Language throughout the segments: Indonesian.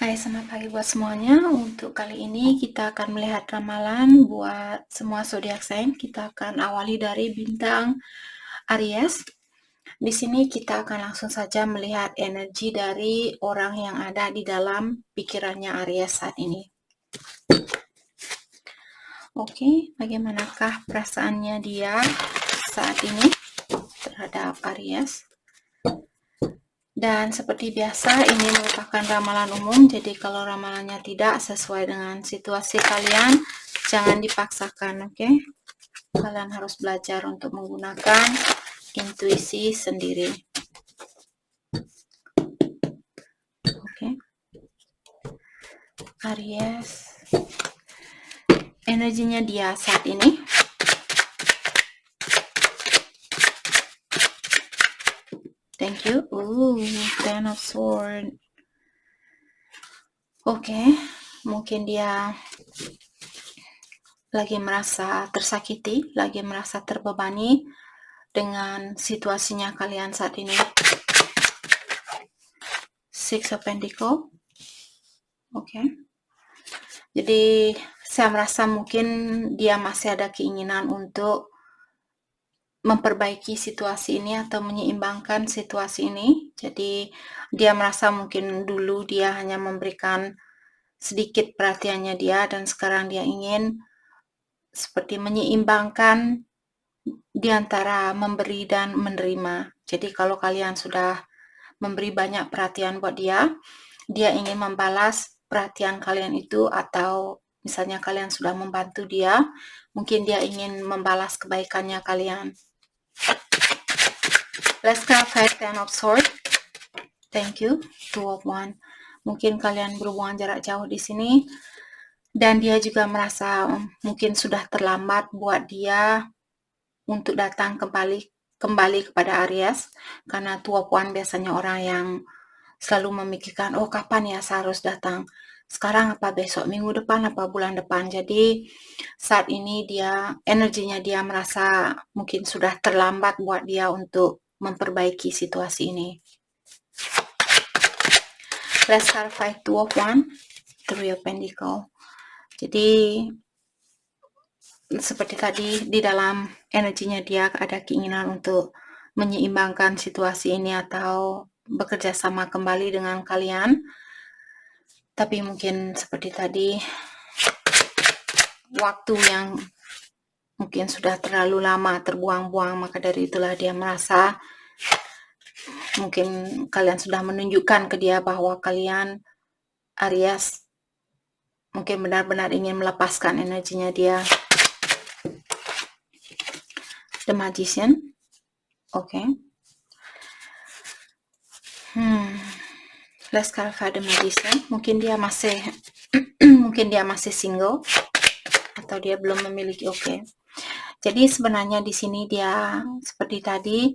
Hai, selamat pagi buat semuanya. Untuk kali ini kita akan melihat ramalan buat semua zodiak sign. Kita akan awali dari bintang Aries. Di sini kita akan langsung saja melihat energi dari orang yang ada di dalam pikirannya Aries saat ini. Oke, bagaimanakah perasaannya dia saat ini terhadap Aries? Dan seperti biasa, ini merupakan ramalan umum, jadi kalau ramalannya tidak sesuai dengan situasi kalian, jangan dipaksakan, oke? Kalian harus belajar untuk menggunakan intuisi sendiri. Oke. Aries. Energinya dia saat ini. Thank you. Ten of Swords. Oke, mungkin dia lagi merasa tersakiti, lagi merasa terbebani dengan situasinya kalian saat ini. Six of Pentacles. Oke. Jadi saya merasa mungkin dia masih ada keinginan untuk memperbaiki situasi ini atau menyeimbangkan situasi ini. Jadi dia merasa mungkin dulu dia hanya memberikan sedikit perhatiannya dia, dan sekarang dia ingin seperti menyeimbangkan di antara memberi dan menerima. Jadi kalau kalian sudah memberi banyak perhatian buat dia, dia ingin membalas perhatian kalian itu, atau misalnya kalian sudah membantu dia, mungkin dia ingin membalas kebaikannya kalian. Let's clarify Ten of Swords. Thank you. Two of Wands. Mungkin kalian berhubungan jarak jauh di sini, dan dia juga merasa mungkin sudah terlambat buat dia untuk datang kembali kepada Aries, karena Two of Wands biasanya orang yang selalu memikirkan, oh kapan ya saya harus datang, sekarang apa besok, minggu depan apa bulan depan. Jadi saat ini dia energinya dia merasa mungkin sudah terlambat buat dia untuk memperbaiki situasi ini. Let's clarify Two of Wands, Three of Pentacles. Jadi seperti tadi, di dalam energinya dia ada keinginan untuk menyeimbangkan situasi ini atau bekerja sama kembali dengan kalian. Tapi mungkin seperti tadi, waktu yang mungkin sudah terlalu lama terbuang-buang, maka dari itulah dia merasa mungkin kalian sudah menunjukkan ke dia bahwa kalian, Aries, mungkin benar-benar ingin melepaskan energinya dia. The Magician. Oke. Let's clarify the Magician. Mungkin dia masih single atau dia belum memiliki. Oke. Jadi sebenarnya di sini dia seperti tadi,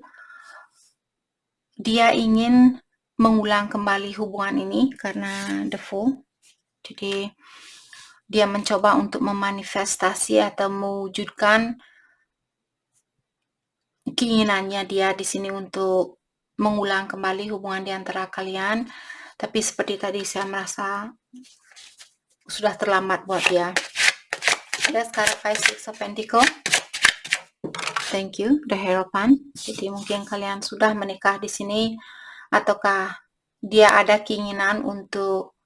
dia ingin mengulang kembali hubungan ini karena the Fool. Jadi dia mencoba untuk memanifestasi atau mewujudkan keinginannya dia di sini untuk mengulang kembali hubungan di antara kalian. Tapi seperti tadi saya merasa sudah terlambat buat dia. Let's clarify Six of Pentacles. Thank you, the Hierophant. Jadi mungkin kalian sudah menikah di sini, ataukah dia ada keinginan untuk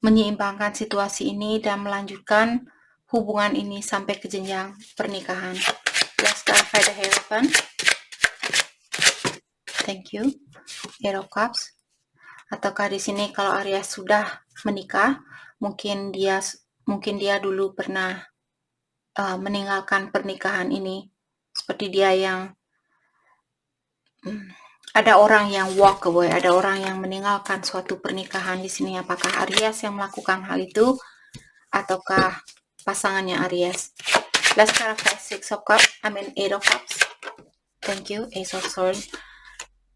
menyeimbangkan situasi ini dan melanjutkan hubungan ini sampai ke jenjang pernikahan. Let's clarify the Hierophant. Thank you, Hero of Cups. Ataukah di sini kalau Aries sudah menikah, mungkin dia dulu pernah meninggalkan pernikahan ini, seperti dia yang ada orang yang walk away, ada orang yang meninggalkan suatu pernikahan di sini. Apakah Aries yang melakukan hal itu ataukah pasangannya Aries? Let's clarify Eight of Cups. Thank you, Ace of Swords.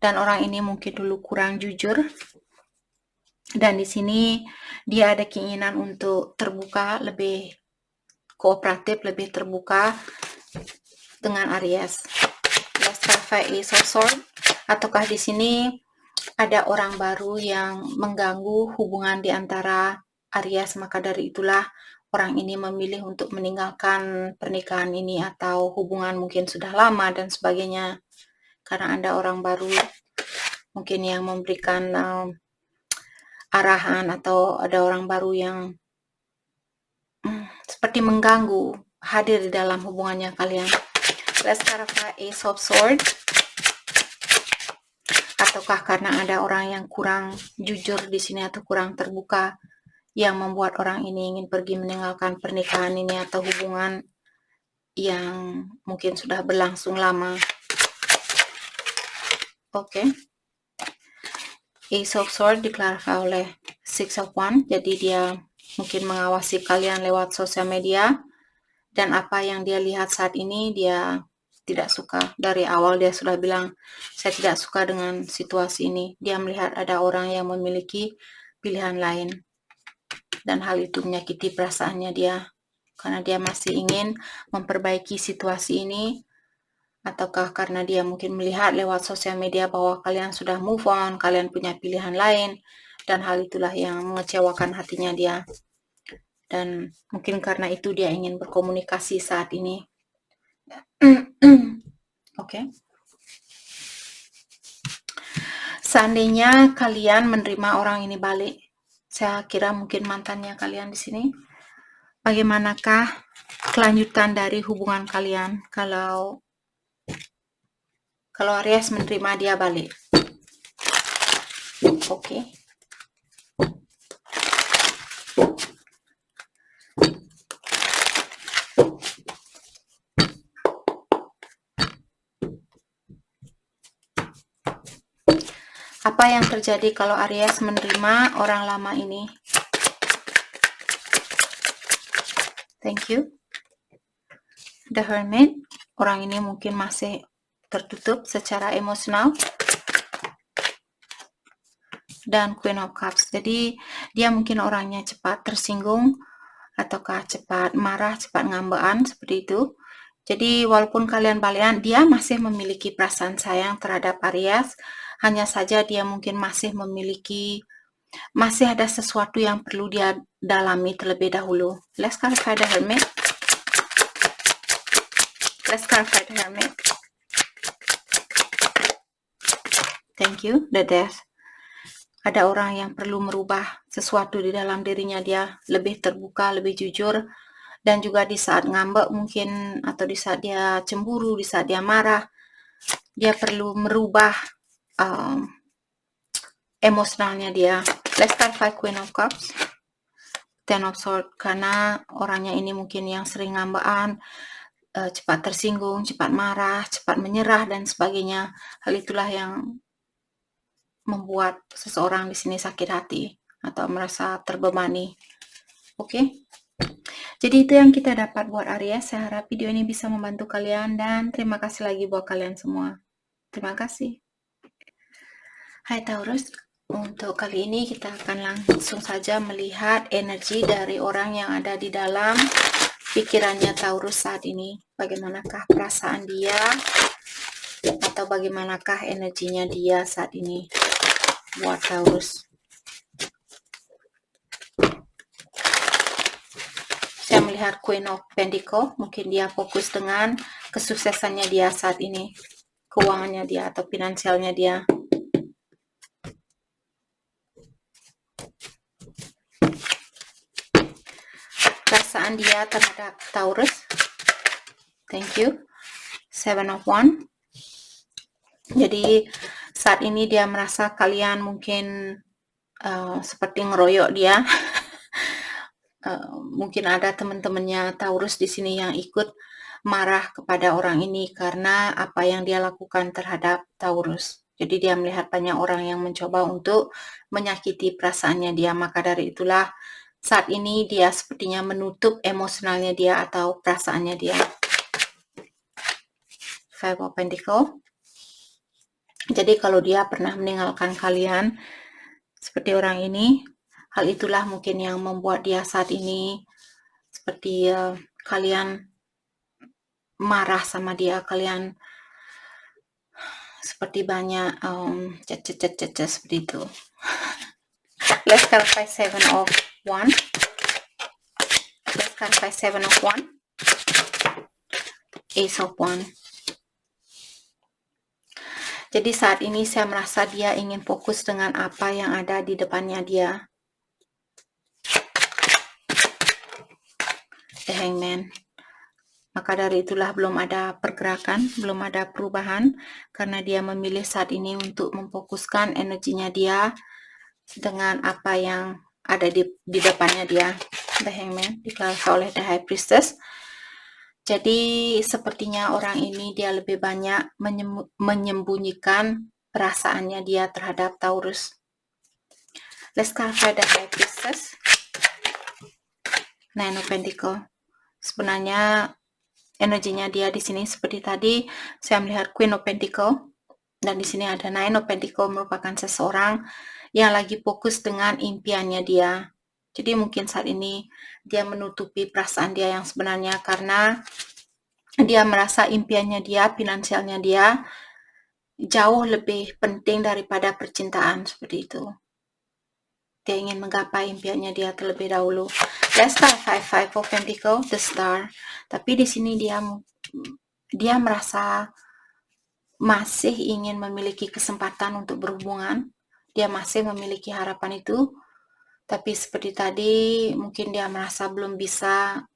Dan orang ini mungkin dulu kurang jujur, dan di sini dia ada keinginan untuk terbuka, lebih kooperatif, lebih terbuka dengan Aries. Let's clarify Ace of Swords. Ataukah di sini ada orang baru yang mengganggu hubungan di antara Aries, maka dari itulah orang ini memilih untuk meninggalkan pernikahan ini atau hubungan mungkin sudah lama dan sebagainya. Karena ada orang baru mungkin yang memberikan arahan, atau ada orang baru yang seperti mengganggu hadir di dalam hubungannya kalian. Let's clarify Ace of Swords. Ataukah karena ada orang yang kurang jujur di sini atau kurang terbuka yang membuat orang ini ingin pergi meninggalkan pernikahan ini atau hubungan yang mungkin sudah berlangsung lama. Oke. Ace of Swords diklarifikasi oleh Six of Wands. Jadi dia mungkin mengawasi kalian lewat sosial media, dan apa yang dia lihat saat ini dia tidak suka. Dari awal dia sudah bilang, saya tidak suka dengan situasi ini. Dia melihat ada orang yang memiliki pilihan lain, dan hal itu menyakiti perasaannya dia, karena dia masih ingin memperbaiki situasi ini. Ataukah karena dia mungkin melihat lewat sosial media bahwa kalian sudah move on, kalian punya pilihan lain, dan hal itulah yang mengecewakan hatinya dia. Dan mungkin karena itu dia ingin berkomunikasi saat ini. Oke. Seandainya kalian menerima orang ini balik, saya kira mungkin mantannya kalian di sini. Bagaimanakah kelanjutan dari hubungan kalian kalau Aries menerima dia balik? Oke. Apa yang terjadi kalau Aries menerima orang lama ini? Thank you. The Hermit. Orang ini mungkin masih tertutup secara emosional. Dan Queen of Cups. Jadi dia mungkin orangnya cepat tersinggung, ataukah cepat marah, cepat ngambekan, seperti itu. Jadi walaupun kalian balikan, dia masih memiliki perasaan sayang terhadap Aries. Hanya saja dia mungkin masih ada sesuatu yang perlu dia dalami terlebih dahulu. Let's clarify the Hermit. Let's clarify the Hermit. Thank you. The Death. Ada orang yang perlu merubah sesuatu di dalam dirinya, dia lebih terbuka, lebih jujur, dan juga di saat ngambek mungkin, atau di saat dia cemburu, di saat dia marah, dia perlu merubah emosionalnya dia. Let's clarify Queen of Cups. Ten of Swords, karena orangnya ini mungkin yang sering ngambekan, cepat tersinggung, cepat marah, cepat menyerah, dan sebagainya. Hal itulah yang membuat seseorang di sini sakit hati atau merasa terbebani. Oke. Jadi itu yang kita dapat buat Aries. Saya harap video ini bisa membantu kalian, dan terima kasih lagi buat kalian semua. Terima kasih. Hai Taurus, untuk kali ini kita akan langsung saja melihat energi dari orang yang ada di dalam pikirannya Taurus saat ini. Bagaimanakah perasaan dia, atau bagaimanakah energinya dia saat ini buat Taurus. Saya melihat Queen of Pentacles, mungkin dia fokus dengan kesuksesannya dia saat ini, keuangannya dia atau finansialnya dia. Perasaan dia terhadap Taurus. Thank you. Seven of Wands. Jadi saat ini dia merasa kalian mungkin seperti ngeroyok dia. Mungkin ada teman-temannya Taurus di sini yang ikut marah kepada orang ini karena apa yang dia lakukan terhadap Taurus. Jadi dia melihat banyak orang yang mencoba untuk menyakiti perasaannya dia. Maka dari itulah saat ini dia sepertinya menutup emosionalnya dia atau perasaannya dia. Five of Pentacles. Jadi kalau dia pernah meninggalkan kalian seperti orang ini, hal itulah mungkin yang membuat dia saat ini seperti kalian marah sama dia, kalian seperti banyak seperti itu. Let's clarify Seven of Wands. Let's clarify Seven of Wands. Ace of Wands. Jadi saat ini saya merasa dia ingin fokus dengan apa yang ada di depannya dia. The Hangman. Maka dari itulah belum ada pergerakan, belum ada perubahan, karena dia memilih saat ini untuk memfokuskan energinya dia dengan apa yang ada di depannya dia. The Hangman diklarifikasi oleh The High Priestess. Jadi sepertinya orang ini dia lebih banyak menyembunyikan perasaannya dia terhadap Taurus. Let's clarify The High Priestess. Nine of Pentacles. Sebenarnya energinya dia di sini seperti tadi saya melihat Queen of Pentacles, dan di sini ada Nine of Pentacles, merupakan seseorang yang lagi fokus dengan impiannya dia. Jadi mungkin saat ini dia menutupi perasaan dia yang sebenarnya karena dia merasa impiannya dia, finansialnya dia jauh lebih penting daripada percintaan, seperti itu. Dia ingin menggapai impiannya dia terlebih dahulu. Let's start Five of Pentacles, the Star. Tapi di sini dia merasa masih ingin memiliki kesempatan untuk berhubungan. Dia masih memiliki harapan itu. Tapi seperti tadi, mungkin dia merasa belum bisa,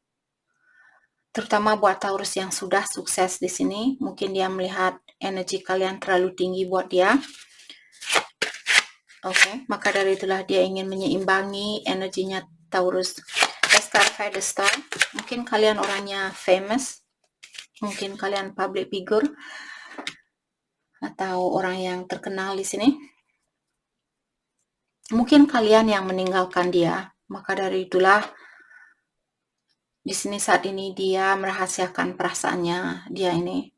terutama buat Taurus yang sudah sukses di sini. Mungkin dia melihat energi kalian terlalu tinggi buat dia. Oke, maka dari itulah dia ingin menyeimbangi energinya Taurus. Let's clarify the Star. Mungkin kalian orangnya famous, mungkin kalian public figure, atau orang yang terkenal di sini. Mungkin kalian yang meninggalkan dia. Maka dari itulah di sini saat ini dia merahasiakan perasaannya dia ini.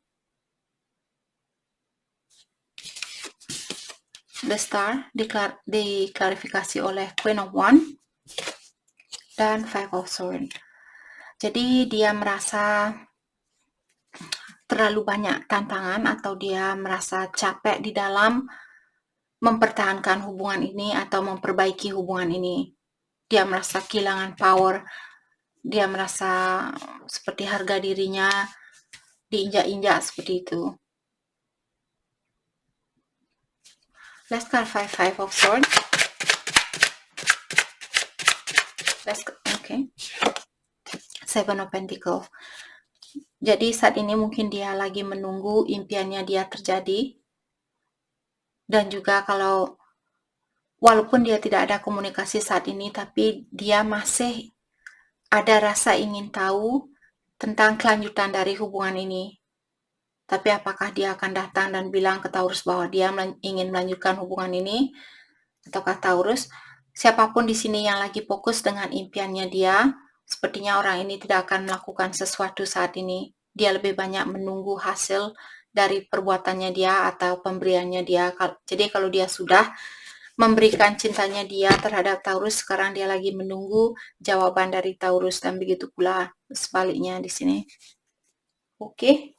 The Star diklarifikasi oleh Queen of Wands dan Five of Swords. Jadi dia merasa terlalu banyak tantangan, atau dia merasa capek di dalam mempertahankan hubungan ini atau memperbaiki hubungan ini. Dia merasa kehilangan power, dia merasa seperti harga dirinya diinjak-injak seperti itu. Let's clarify Five of Swords. Okay. Seven of Pentacles. Jadi saat ini mungkin dia lagi menunggu impiannya dia terjadi. Dan juga kalau walaupun dia tidak ada komunikasi saat ini, tapi dia masih ada rasa ingin tahu tentang kelanjutan dari hubungan ini. Tapi apakah dia akan datang dan bilang ke Taurus bahwa dia ingin melanjutkan hubungan ini? Ataukah Taurus, siapapun di sini yang lagi fokus dengan impiannya dia, sepertinya orang ini tidak akan melakukan sesuatu saat ini. Dia lebih banyak menunggu hasil dari perbuatannya dia atau pemberiannya dia. Jadi kalau dia sudah memberikan cintanya dia terhadap Taurus, sekarang dia lagi menunggu jawaban dari Taurus, dan begitu pula sebaliknya di sini. Oke.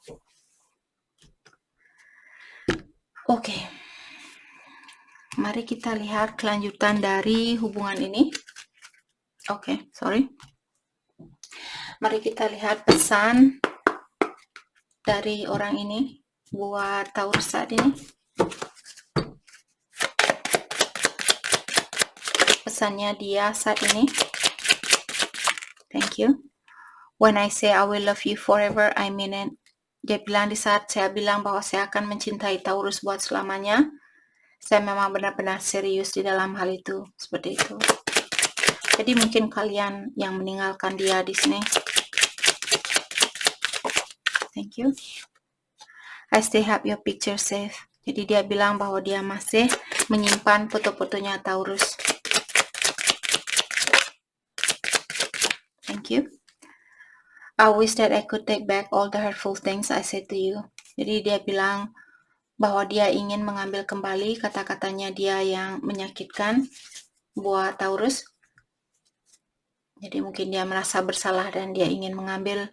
Mari kita lihat kelanjutan dari hubungan ini. Mari kita lihat pesan dari orang ini buat Taurus saat ini. Pesannya dia saat ini. Thank you. When I say I will love you forever, I mean it. Dia bilang di saat saya bilang bahwa saya akan mencintai Taurus buat selamanya, saya memang benar-benar serius di dalam hal itu. Seperti itu. Jadi mungkin kalian yang meninggalkan dia di sini. Thank you. I still have your picture safe. Jadi dia bilang bahwa dia masih menyimpan foto-fotonya Taurus. Thank you. I wish that I could take back all the hurtful things I said to you. Jadi dia bilang bahwa dia ingin mengambil kembali kata-katanya dia yang menyakitkan buat Taurus. Jadi mungkin dia merasa bersalah dan dia ingin mengambil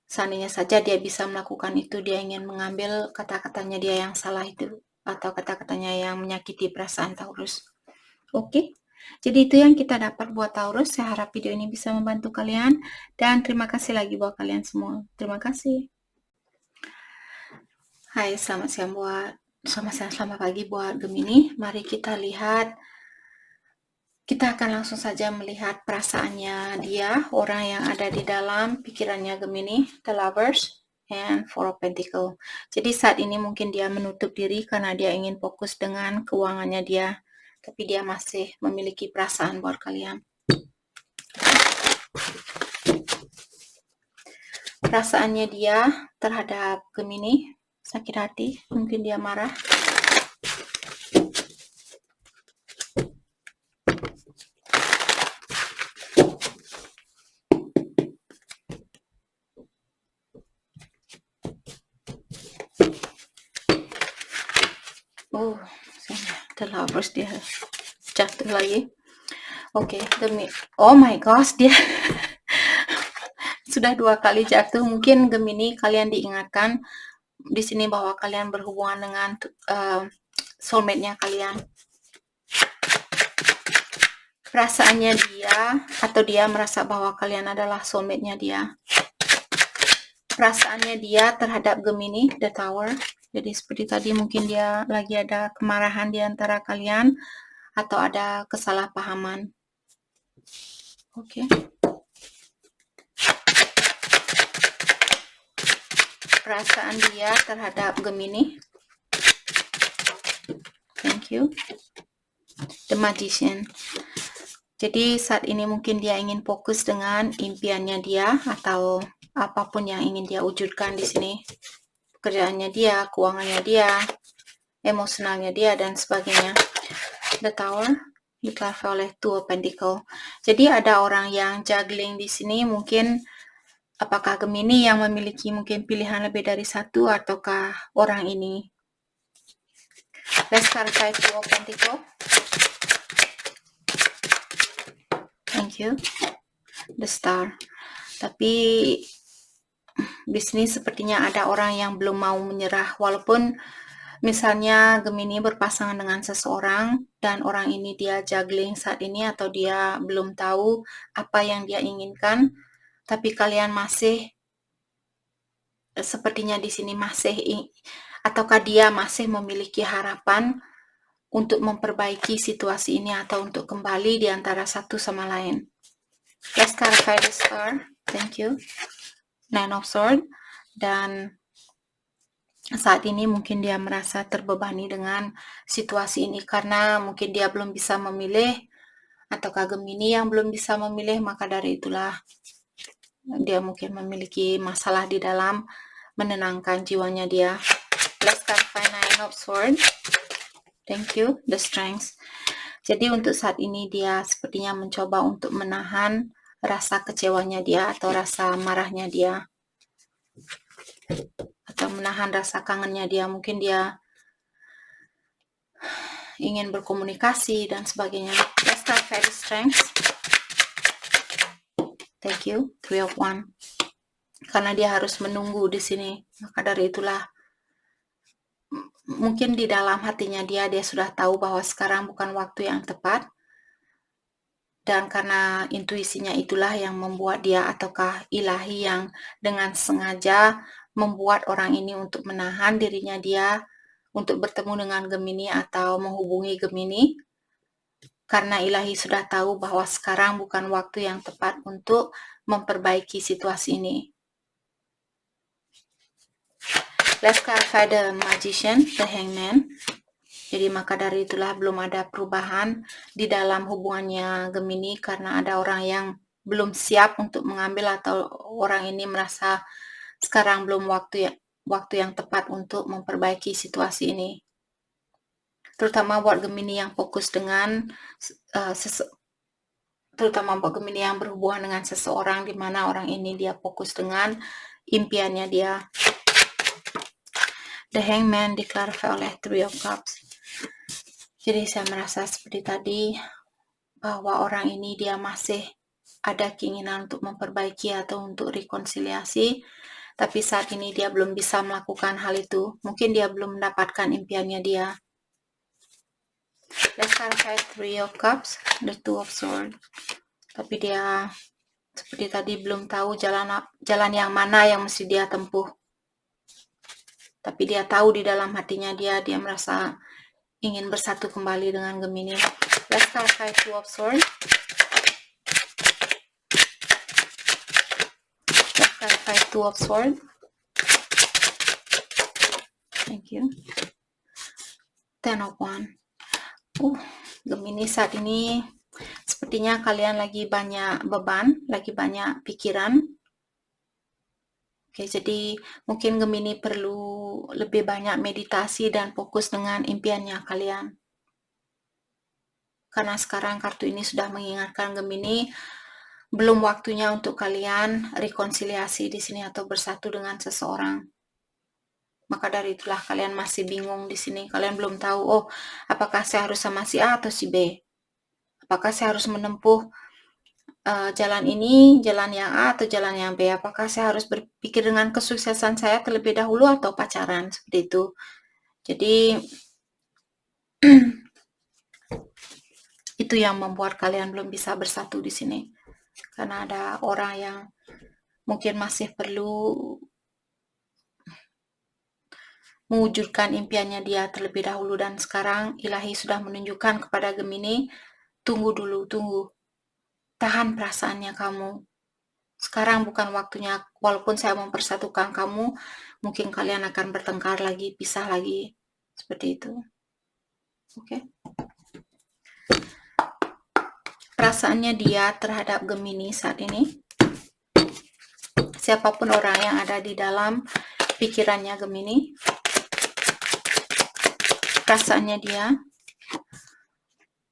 seandainya saja dia bisa melakukan itu, dia ingin mengambil kata-katanya dia yang salah itu, atau kata-katanya yang menyakiti perasaan Taurus. Oke, jadi itu yang kita dapat buat Taurus. Saya harap video ini bisa membantu kalian, dan terima kasih lagi buat kalian semua. Terima kasih. Hai, selamat siang selamat pagi buat Gemini. Mari kita lihat. Kita akan langsung saja melihat perasaannya dia, orang yang ada di dalam pikirannya Gemini, The Lovers, and Four of Pentacles. Jadi saat ini mungkin dia menutup diri karena dia ingin fokus dengan keuangannya dia, tapi dia masih memiliki perasaan buat kalian. Perasaannya dia terhadap Gemini, sakit hati, mungkin dia marah. Oh, The Lovers dia jatuh lagi. Oke, oh my gosh, dia sudah 2 kali jatuh. Mungkin Gemini kalian diingatkan di sini bahwa kalian berhubungan dengan soulmate-nya kalian. Perasaannya dia, atau dia merasa bahwa kalian adalah soulmate-nya dia. Perasaannya dia terhadap Gemini, The Tower. Jadi seperti tadi, mungkin dia lagi ada kemarahan di antara kalian, atau ada kesalahpahaman. Oke. Perasaan dia terhadap Gemini. Thank you. The Magician. Jadi saat ini mungkin dia ingin fokus dengan impiannya dia, atau apapun yang ingin dia wujudkan di sini. Pekerjaannya dia, keuangannya dia, emosionalnya dia, dan sebagainya. The Tower diklarasi oleh Two of Pentacles. Jadi ada orang yang juggling di sini, mungkin apakah Gemini yang memiliki mungkin pilihan lebih dari satu, ataukah orang ini? Let's clarify Two of Pentacles. Thank you. The Star. Tapi di sini sepertinya ada orang yang belum mau menyerah, walaupun misalnya Gemini berpasangan dengan seseorang dan orang ini dia juggling saat ini, atau dia belum tahu apa yang dia inginkan, tapi kalian masih sepertinya di sini masih, ataukah dia masih memiliki harapan untuk memperbaiki situasi ini, atau untuk kembali di antara satu sama lain. Let's clarify the Star. Thank you. Nine of Swords. Dan saat ini mungkin dia merasa terbebani dengan situasi ini karena mungkin dia belum bisa memilih, ataukah Gemini yang belum bisa memilih, maka dari itulah dia mungkin memiliki masalah di dalam menenangkan jiwanya dia. Let's clarify Nine of Swords. Thank you. The Strength. Jadi untuk saat ini dia sepertinya mencoba untuk menahan rasa kecewanya dia, atau rasa marahnya dia, atau menahan rasa kangennya dia. Mungkin dia ingin berkomunikasi dan sebagainya. Let's start very strength. Thank you. Three of Wands. Karena dia harus menunggu di sini, maka dari itulah mungkin di dalam hatinya dia sudah tahu bahwa sekarang bukan waktu yang tepat, dan karena intuisinya itulah yang membuat dia, ataukah ilahi yang dengan sengaja membuat orang ini untuk menahan dirinya dia untuk bertemu dengan Gemini atau menghubungi Gemini, karena ilahi sudah tahu bahwa sekarang bukan waktu yang tepat untuk memperbaiki situasi ini. Let's clarify the Magician, the Hangman. Jadi maka dari itulah belum ada perubahan di dalam hubungannya Gemini, karena ada orang yang belum siap untuk mengambil, atau orang ini merasa sekarang belum waktu yang tepat untuk memperbaiki situasi ini. Terutama buat Gemini yang fokus dengan terutama buat Gemini yang berhubungan dengan seseorang, di mana orang ini dia fokus dengan impiannya dia. The Hangman diklarasi oleh Three of Cups. Jadi saya merasa seperti tadi, bahwa orang ini dia masih ada keinginan untuk memperbaiki atau untuk rekonsiliasi, tapi saat ini dia belum bisa melakukan hal itu. Mungkin dia belum mendapatkan impiannya dia. Let's clarify Three of Cups, the Two of Swords. Tapi dia seperti tadi belum tahu jalan yang mana yang mesti dia tempuh. Tapi dia tahu di dalam hatinya dia merasa ingin bersatu kembali dengan Gemini. Let's clarify Two of Swords. Let's clarify Two of Swords. Thank you. Ten of Wands. Gemini saat ini sepertinya kalian lagi banyak beban, lagi banyak pikiran. Oke, jadi mungkin Gemini perlu lebih banyak meditasi dan fokus dengan impiannya kalian. Karena sekarang kartu ini sudah mengingatkan Gemini, belum waktunya untuk kalian rekonsiliasi di sini atau bersatu dengan seseorang. Maka dari itulah kalian masih bingung di sini. Kalian belum tahu, oh, apakah saya harus sama si A atau si B? Apakah saya harus menempuh jalan ini, jalan yang A atau jalan yang B? Apakah saya harus berpikir dengan kesuksesan saya terlebih dahulu atau pacaran? Seperti itu. Jadi itu yang membuat kalian belum bisa bersatu di sini. Karena ada orang yang mungkin masih perlu mewujudkan impiannya dia terlebih dahulu, dan sekarang ilahi sudah menunjukkan kepada Gemini, tunggu dulu, tunggu. Tahan perasaannya kamu. Sekarang bukan waktunya, walaupun saya mempersatukan kamu, mungkin kalian akan bertengkar lagi, pisah lagi. Seperti itu. Oke. Perasaannya dia terhadap Gemini saat ini. Siapapun orang yang ada di dalam pikirannya Gemini. Perasaannya dia,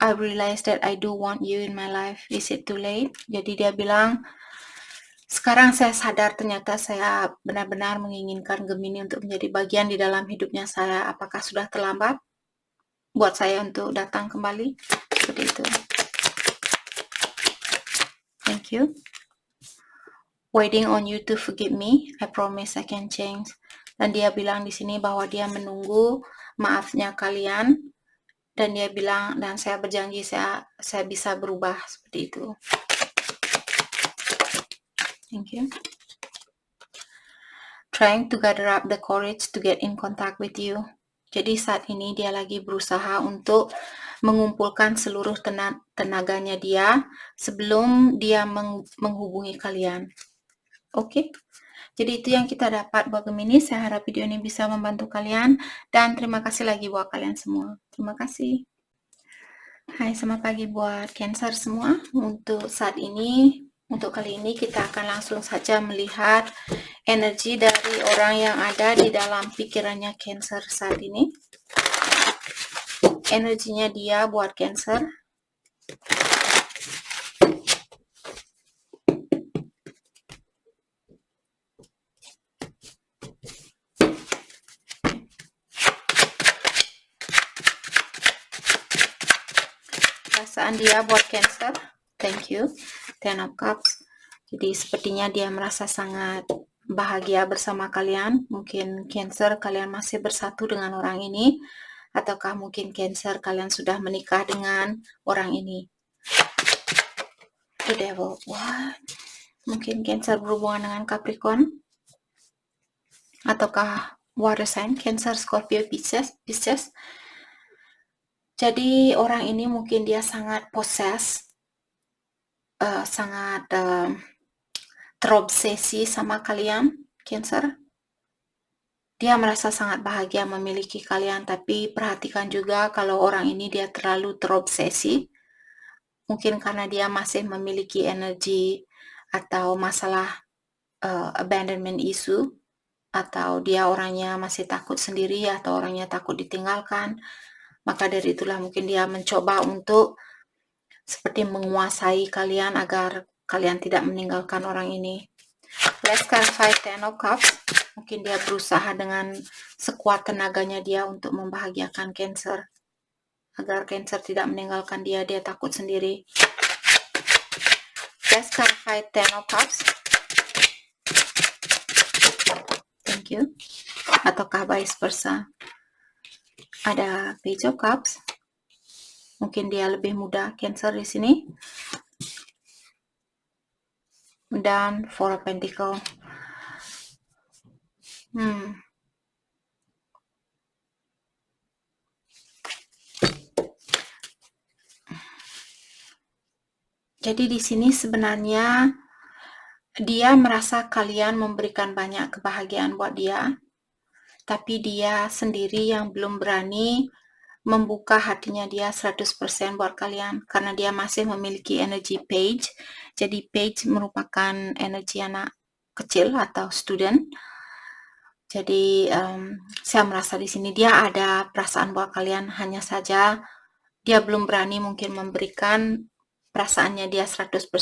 I realize that I do want you in my life. Is it too late? Jadi dia bilang, sekarang saya sadar ternyata saya benar-benar menginginkan Gemini untuk menjadi bagian di dalam hidupnya saya. Apakah sudah terlambat buat saya untuk datang kembali? Seperti itu. Thank you. Waiting on you to forgive me. I promise I can change. Dan dia bilang di sini bahwa dia menunggu maafnya kalian, dan dia bilang, dan saya berjanji saya bisa berubah. Seperti itu. Thank you. Trying to gather up the courage to get in contact with you. Jadi saat ini dia lagi berusaha untuk mengumpulkan seluruh tenaganya dia sebelum dia menghubungi kalian. Oke. Jadi itu yang kita dapat buat Gemini. Saya harap video ini bisa membantu kalian, dan terima kasih lagi buat kalian semua. Terima kasih. Hai, selamat pagi buat Cancer semua. Untuk saat ini, untuk kali ini kita akan langsung saja melihat energi dari orang yang ada di dalam pikirannya Cancer saat ini. Energinya dia buat Cancer. Perasaan dia buat Cancer. Thank you. Ten of Cups. Jadi sepertinya dia merasa sangat bahagia bersama kalian. Mungkin Cancer kalian masih bersatu dengan orang ini, ataukah mungkin Cancer kalian sudah menikah dengan orang ini. The Devil. What? Mungkin Cancer berhubungan dengan Capricorn, ataukah water sign, Cancer, Scorpio, Pisces. Jadi orang ini mungkin dia sangat sangat terobsesi sama kalian, Cancer. Dia merasa sangat bahagia memiliki kalian, tapi perhatikan juga kalau orang ini dia terlalu terobsesi. Mungkin karena dia masih memiliki energi atau masalah abandonment issue, atau dia orangnya masih takut sendiri, atau orangnya takut ditinggalkan. Maka dari itulah mungkin dia mencoba untuk seperti menguasai kalian agar kalian tidak meninggalkan orang ini. Let's clarify Ten of Cups. Mungkin dia berusaha dengan sekuat tenaganya dia untuk membahagiakan Cancer, agar Cancer tidak meninggalkan dia takut sendiri. Let's clarify Ten of Cups. Thank you. Ataukah vice versa? Ada Page of Cups. Mungkin dia lebih muda Cancer di sini. Dan Four of Pentacles. Jadi di sini sebenarnya dia merasa kalian memberikan banyak kebahagiaan buat dia, tapi dia sendiri yang belum berani membuka hatinya dia 100% buat kalian, karena dia masih memiliki energi Page. Jadi Page merupakan energi anak kecil atau student. Jadi saya merasa di sini dia ada perasaan buat kalian, hanya saja dia belum berani mungkin memberikan perasaannya dia 100%,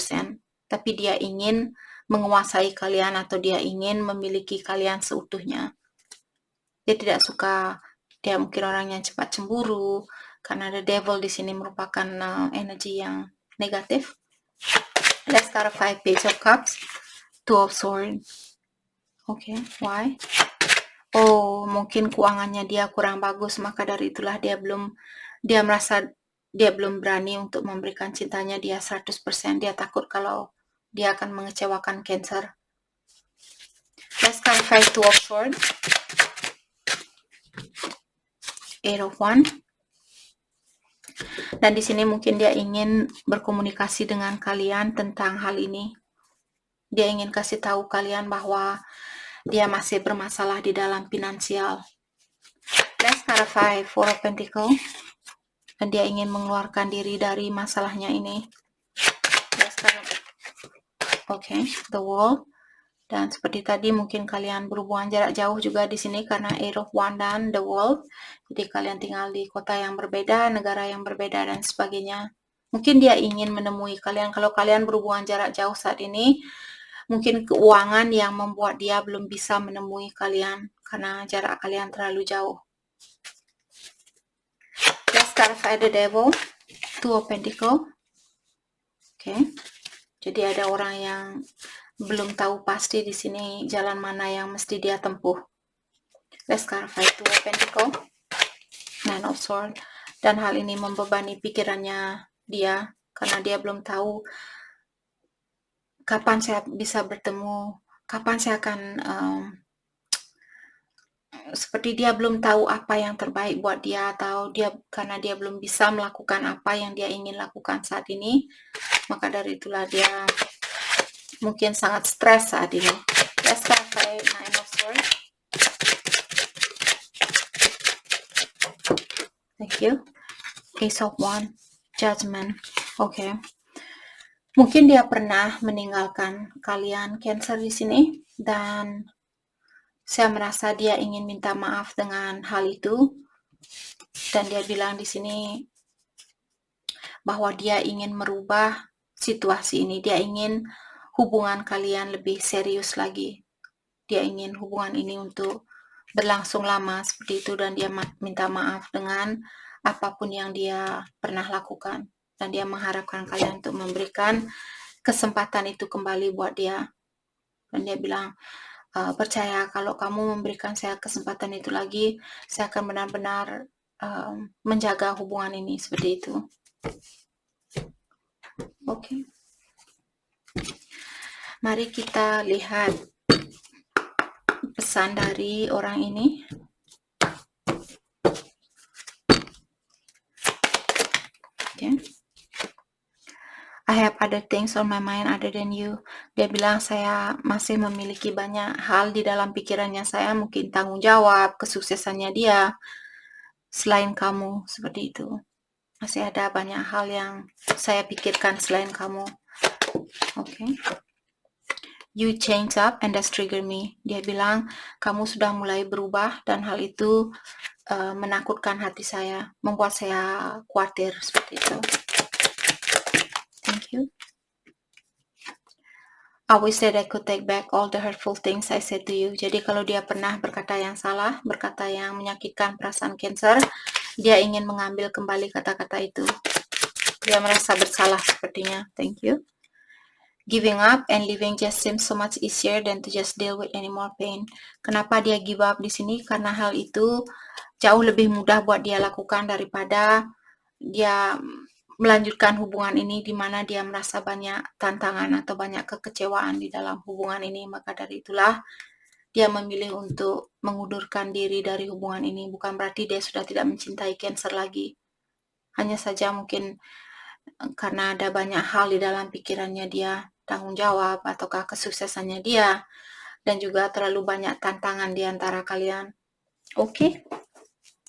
tapi dia ingin menguasai kalian atau dia ingin memiliki kalian seutuhnya. Dia tidak suka, dia mungkin orang yang cepat cemburu, karena the devil di sini merupakan energi yang negatif. Let's clarify Page of Cups, Two of Swords. Okay, why? Oh, mungkin keuangannya dia kurang bagus, maka dari itulah dia merasa dia belum berani untuk memberikan cintanya dia 100%. Dia takut kalau dia akan mengecewakan Cancer. Let's clarify Two of Swords, Eight of Wands. Dan di sini mungkin dia ingin berkomunikasi dengan kalian tentang hal ini. Dia ingin kasih tahu kalian bahwa dia masih bermasalah di dalam finansial. Let's clarify Four of Pentacles. Dan dia ingin mengeluarkan diri dari masalahnya ini. Okay, the Wall. Dan seperti tadi mungkin kalian berhubungan jarak jauh juga di sini karena Eight of Wands dan the Wall. Jadi kalian tinggal di kota yang berbeda, negara yang berbeda dan sebagainya. Mungkin dia ingin menemui kalian. Kalau kalian berhubungan jarak jauh saat ini, mungkin keuangan yang membuat dia belum bisa menemui kalian karena jarak kalian terlalu jauh. Let's clarify the Devil, Two of Pentacles. Okay. Jadi ada orang yang belum tahu pasti di sini jalan mana yang mesti dia tempuh. Let's clarify Two of Pentacles, Nine of Swords. Dan hal ini membebani pikirannya dia karena dia belum tahu kapan saya bisa bertemu, kapan saya akan seperti dia belum tahu apa yang terbaik buat dia, atau karena dia belum bisa melakukan apa yang dia ingin lakukan saat ini, maka dari itulah dia mungkin sangat stres saat ini. Let's clarify Nine of Swords. Thank you. Ace of Wands, Judgment. Okay. Mungkin dia pernah meninggalkan kalian Cancer di sini, dan saya merasa dia ingin minta maaf dengan hal itu. Dan dia bilang di sini bahwa dia ingin merubah situasi ini. Dia ingin hubungan kalian lebih serius lagi. Dia ingin hubungan ini untuk berlangsung lama seperti itu, dan dia minta maaf dengan apapun yang dia pernah lakukan. Dan dia mengharapkan kalian untuk memberikan kesempatan itu kembali buat dia. Dan dia bilang, percaya kalau kamu memberikan saya kesempatan itu lagi, saya akan benar-benar menjaga hubungan ini, seperti itu. Oke. Mari kita lihat pesan dari orang ini. Oke. I have other things on my mind other than you. Dia bilang saya masih memiliki banyak hal di dalam pikirannya saya, mungkin tanggung jawab, kesuksesannya dia, selain kamu, seperti itu. Masih ada banyak hal yang saya pikirkan selain kamu. Oke. You change up and that's trigger me. Dia bilang kamu sudah mulai berubah dan hal itu menakutkan hati saya, membuat saya khawatir, seperti itu. Thank you. I wish that I could take back all the hurtful things I said to you. Jadi kalau dia pernah berkata yang salah, berkata yang menyakitkan perasaan Cancer, dia ingin mengambil kembali kata-kata itu. Dia merasa bersalah sepertinya. Thank you. Giving up and living just seems so much easier than to just deal with any more pain. Kenapa dia give up di sini? Karena hal itu jauh lebih mudah buat dia lakukan daripada dia melanjutkan hubungan ini di mana dia merasa banyak tantangan atau banyak kekecewaan di dalam hubungan ini. Maka dari itulah dia memilih untuk mengundurkan diri dari hubungan ini. Bukan berarti dia sudah tidak mencintai Cancer lagi. Hanya saja mungkin karena ada banyak hal di dalam pikirannya dia, tanggung jawab ataukah kesuksesannya dia, dan juga terlalu banyak tantangan di antara kalian. Oke.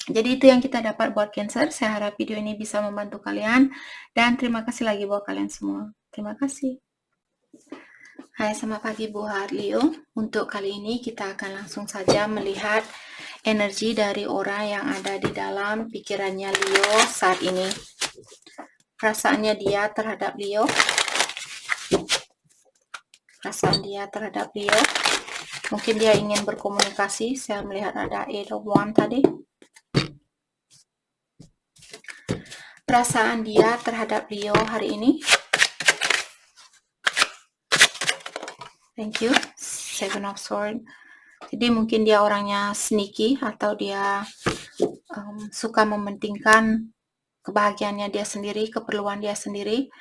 Jadi itu yang kita dapat buat Cancer. Saya harap video ini bisa membantu kalian. Dan terima kasih lagi buat kalian semua. Terima kasih. Hai, selamat pagi buat Leo. Untuk kali ini kita akan langsung saja melihat energi dari orang yang ada di dalam pikirannya Leo saat ini. Perasaannya dia terhadap Leo. Perasaan dia terhadap Leo. Mungkin dia ingin berkomunikasi. Saya melihat ada 8 of Wands tadi. Perasaan dia terhadap Leo hari ini. Thank you. 7 of Swords. Jadi mungkin dia orangnya sneaky atau dia suka mementingkan kebahagiaannya dia sendiri, keperluan dia sendiri,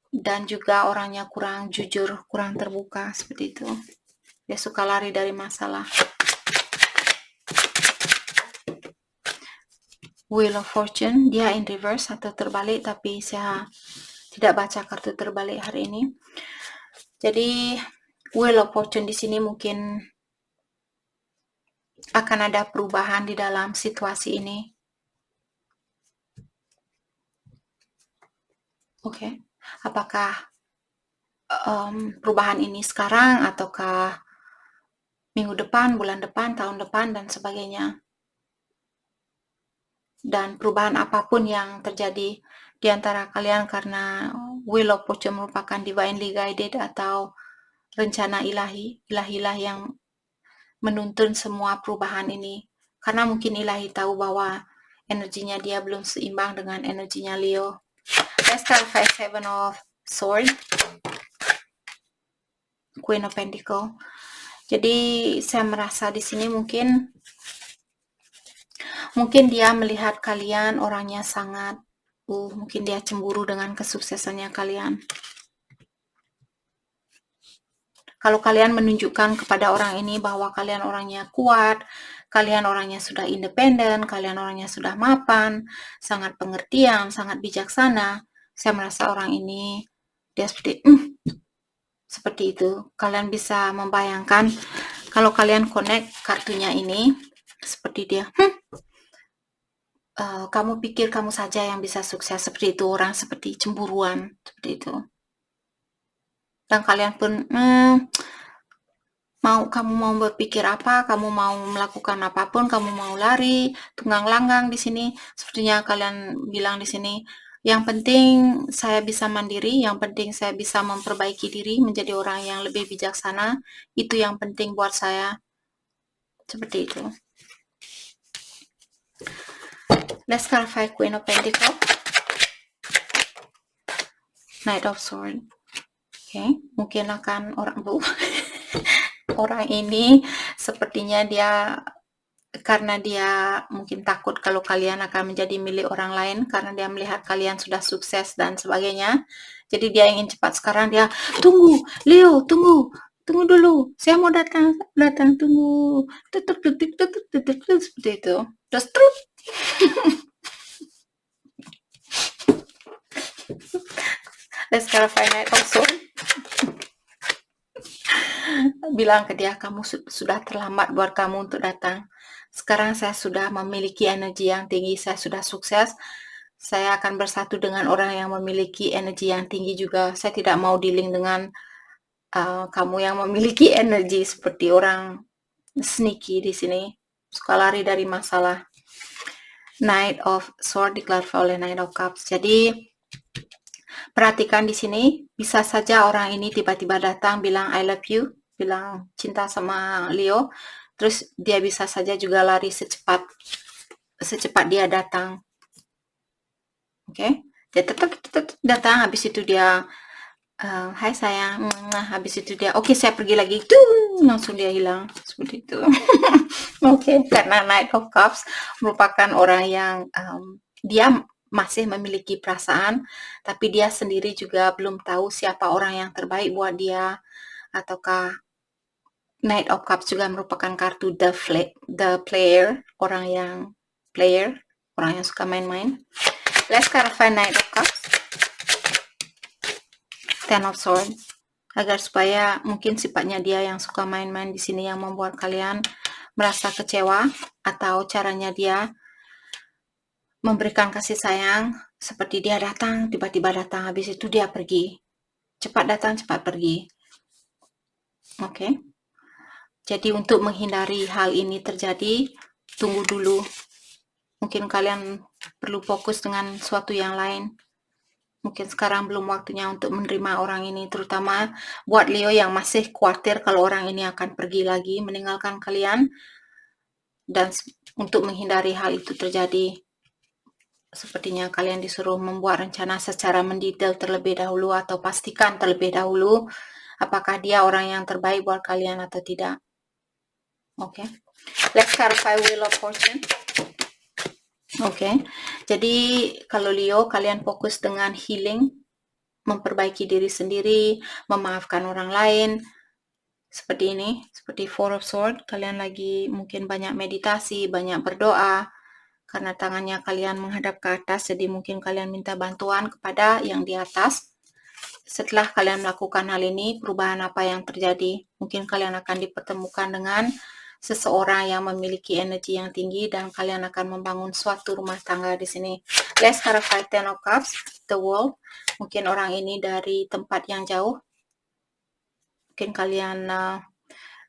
dan juga orangnya kurang jujur, kurang terbuka, seperti itu. Dia suka lari dari masalah. Wheel of Fortune, dia in reverse atau terbalik, tapi saya tidak baca kartu terbalik hari ini. Jadi Wheel of Fortune di sini mungkin akan ada perubahan di dalam situasi ini. Oke. Apakah perubahan ini sekarang ataukah minggu depan, bulan depan, tahun depan, dan sebagainya. Dan perubahan apapun yang terjadi di antara kalian karena Wheel of Fortune merupakan divinely guided atau rencana ilahi, ilahi yang menuntun semua perubahan ini. Karena mungkin ilahi tahu bahwa energinya dia belum seimbang dengan energinya Leo. Let's clarify 7 of Swords. Queen of Pentacle. Jadi saya merasa di sini mungkin dia melihat kalian orangnya sangat mungkin dia cemburu dengan kesuksesannya kalian. Kalau kalian menunjukkan kepada orang ini bahwa kalian orangnya kuat, kalian orangnya sudah independen, kalian orangnya sudah mapan, sangat pengertian, sangat bijaksana, saya merasa orang ini dia seperti itu. Kalian bisa membayangkan kalau kalian connect kartunya ini seperti dia. Kamu pikir kamu saja yang bisa sukses, seperti itu. Orang seperti cemburuan, seperti itu. Dan kalian pun kamu mau berpikir apa, kamu mau melakukan apapun, kamu mau lari, tunggang langgang di sini. Sepertinya kalian bilang di sini, yang penting saya bisa mandiri, yang penting saya bisa memperbaiki diri, menjadi orang yang lebih bijaksana. Itu yang penting buat saya. Seperti itu. Let's clarify Queen of Pentacle. Knight of Swords. Oke, mungkin akan orang ini sepertinya dia karena dia mungkin takut kalau kalian akan menjadi milik orang lain karena dia melihat kalian sudah sukses dan sebagainya. Jadi dia ingin cepat sekarang, dia tunggu, Leo, tunggu dulu, saya mau datang, tunggu, seperti itu. Terus Let's clarify Knight of Swords. Bilang ke dia, kamu sudah terlambat buat kamu untuk datang. Sekarang saya sudah memiliki energi yang tinggi, saya sudah sukses. Saya akan bersatu dengan orang yang memiliki energi yang tinggi juga. Saya tidak mau dealing dengan kamu yang memiliki energi seperti orang sneaky di sini. Suka lari dari masalah. Knight of Swords diklarifikasi oleh Knight of Cups. Jadi perhatikan di sini, bisa saja orang ini tiba-tiba datang bilang I love you, bilang cinta sama Leo, terus dia bisa saja juga lari secepat dia datang. Oke, dia tetap datang, habis itu dia Hai sayang, habis itu dia, oke saya pergi lagi, tuh langsung dia hilang seperti itu. Oke, karena Knight of Cups merupakan orang yang dia masih memiliki perasaan, tapi dia sendiri juga belum tahu siapa orang yang terbaik buat dia, ataukah Knight of Cups juga merupakan kartu the player, player, orang yang suka main-main. Let's clarify Knight of Cups, Ten of Swords, agar supaya mungkin sifatnya dia yang suka main-main di sini yang membuat kalian merasa kecewa, atau caranya dia memberikan kasih sayang seperti dia datang, tiba-tiba datang, habis itu dia pergi. Cepat datang, cepat pergi. Oke. Jadi untuk menghindari hal ini terjadi, tunggu dulu. Mungkin kalian perlu fokus dengan suatu yang lain. Mungkin sekarang belum waktunya untuk menerima orang ini, terutama buat Leo yang masih khawatir kalau orang ini akan pergi lagi, meninggalkan kalian. Dan untuk menghindari hal itu terjadi, sepertinya kalian disuruh membuat rencana secara mendetail terlebih dahulu, atau pastikan terlebih dahulu apakah dia orang yang terbaik buat kalian atau tidak. Oke. Let's clarify Wheel of Fortune. Oke. Jadi kalau Leo, kalian fokus dengan healing, memperbaiki diri sendiri, memaafkan orang lain. Seperti ini, seperti Four of Swords, kalian lagi mungkin banyak meditasi, banyak berdoa, karena tangannya kalian menghadap ke atas, jadi mungkin kalian minta bantuan kepada yang di atas. Setelah kalian melakukan hal ini, perubahan apa yang terjadi? Mungkin kalian akan dipertemukan dengan seseorang yang memiliki energi yang tinggi, dan kalian akan membangun suatu rumah tangga di sini. Let's clarify Ten of Cups, the World. Mungkin orang ini dari tempat yang jauh. Mungkin kalian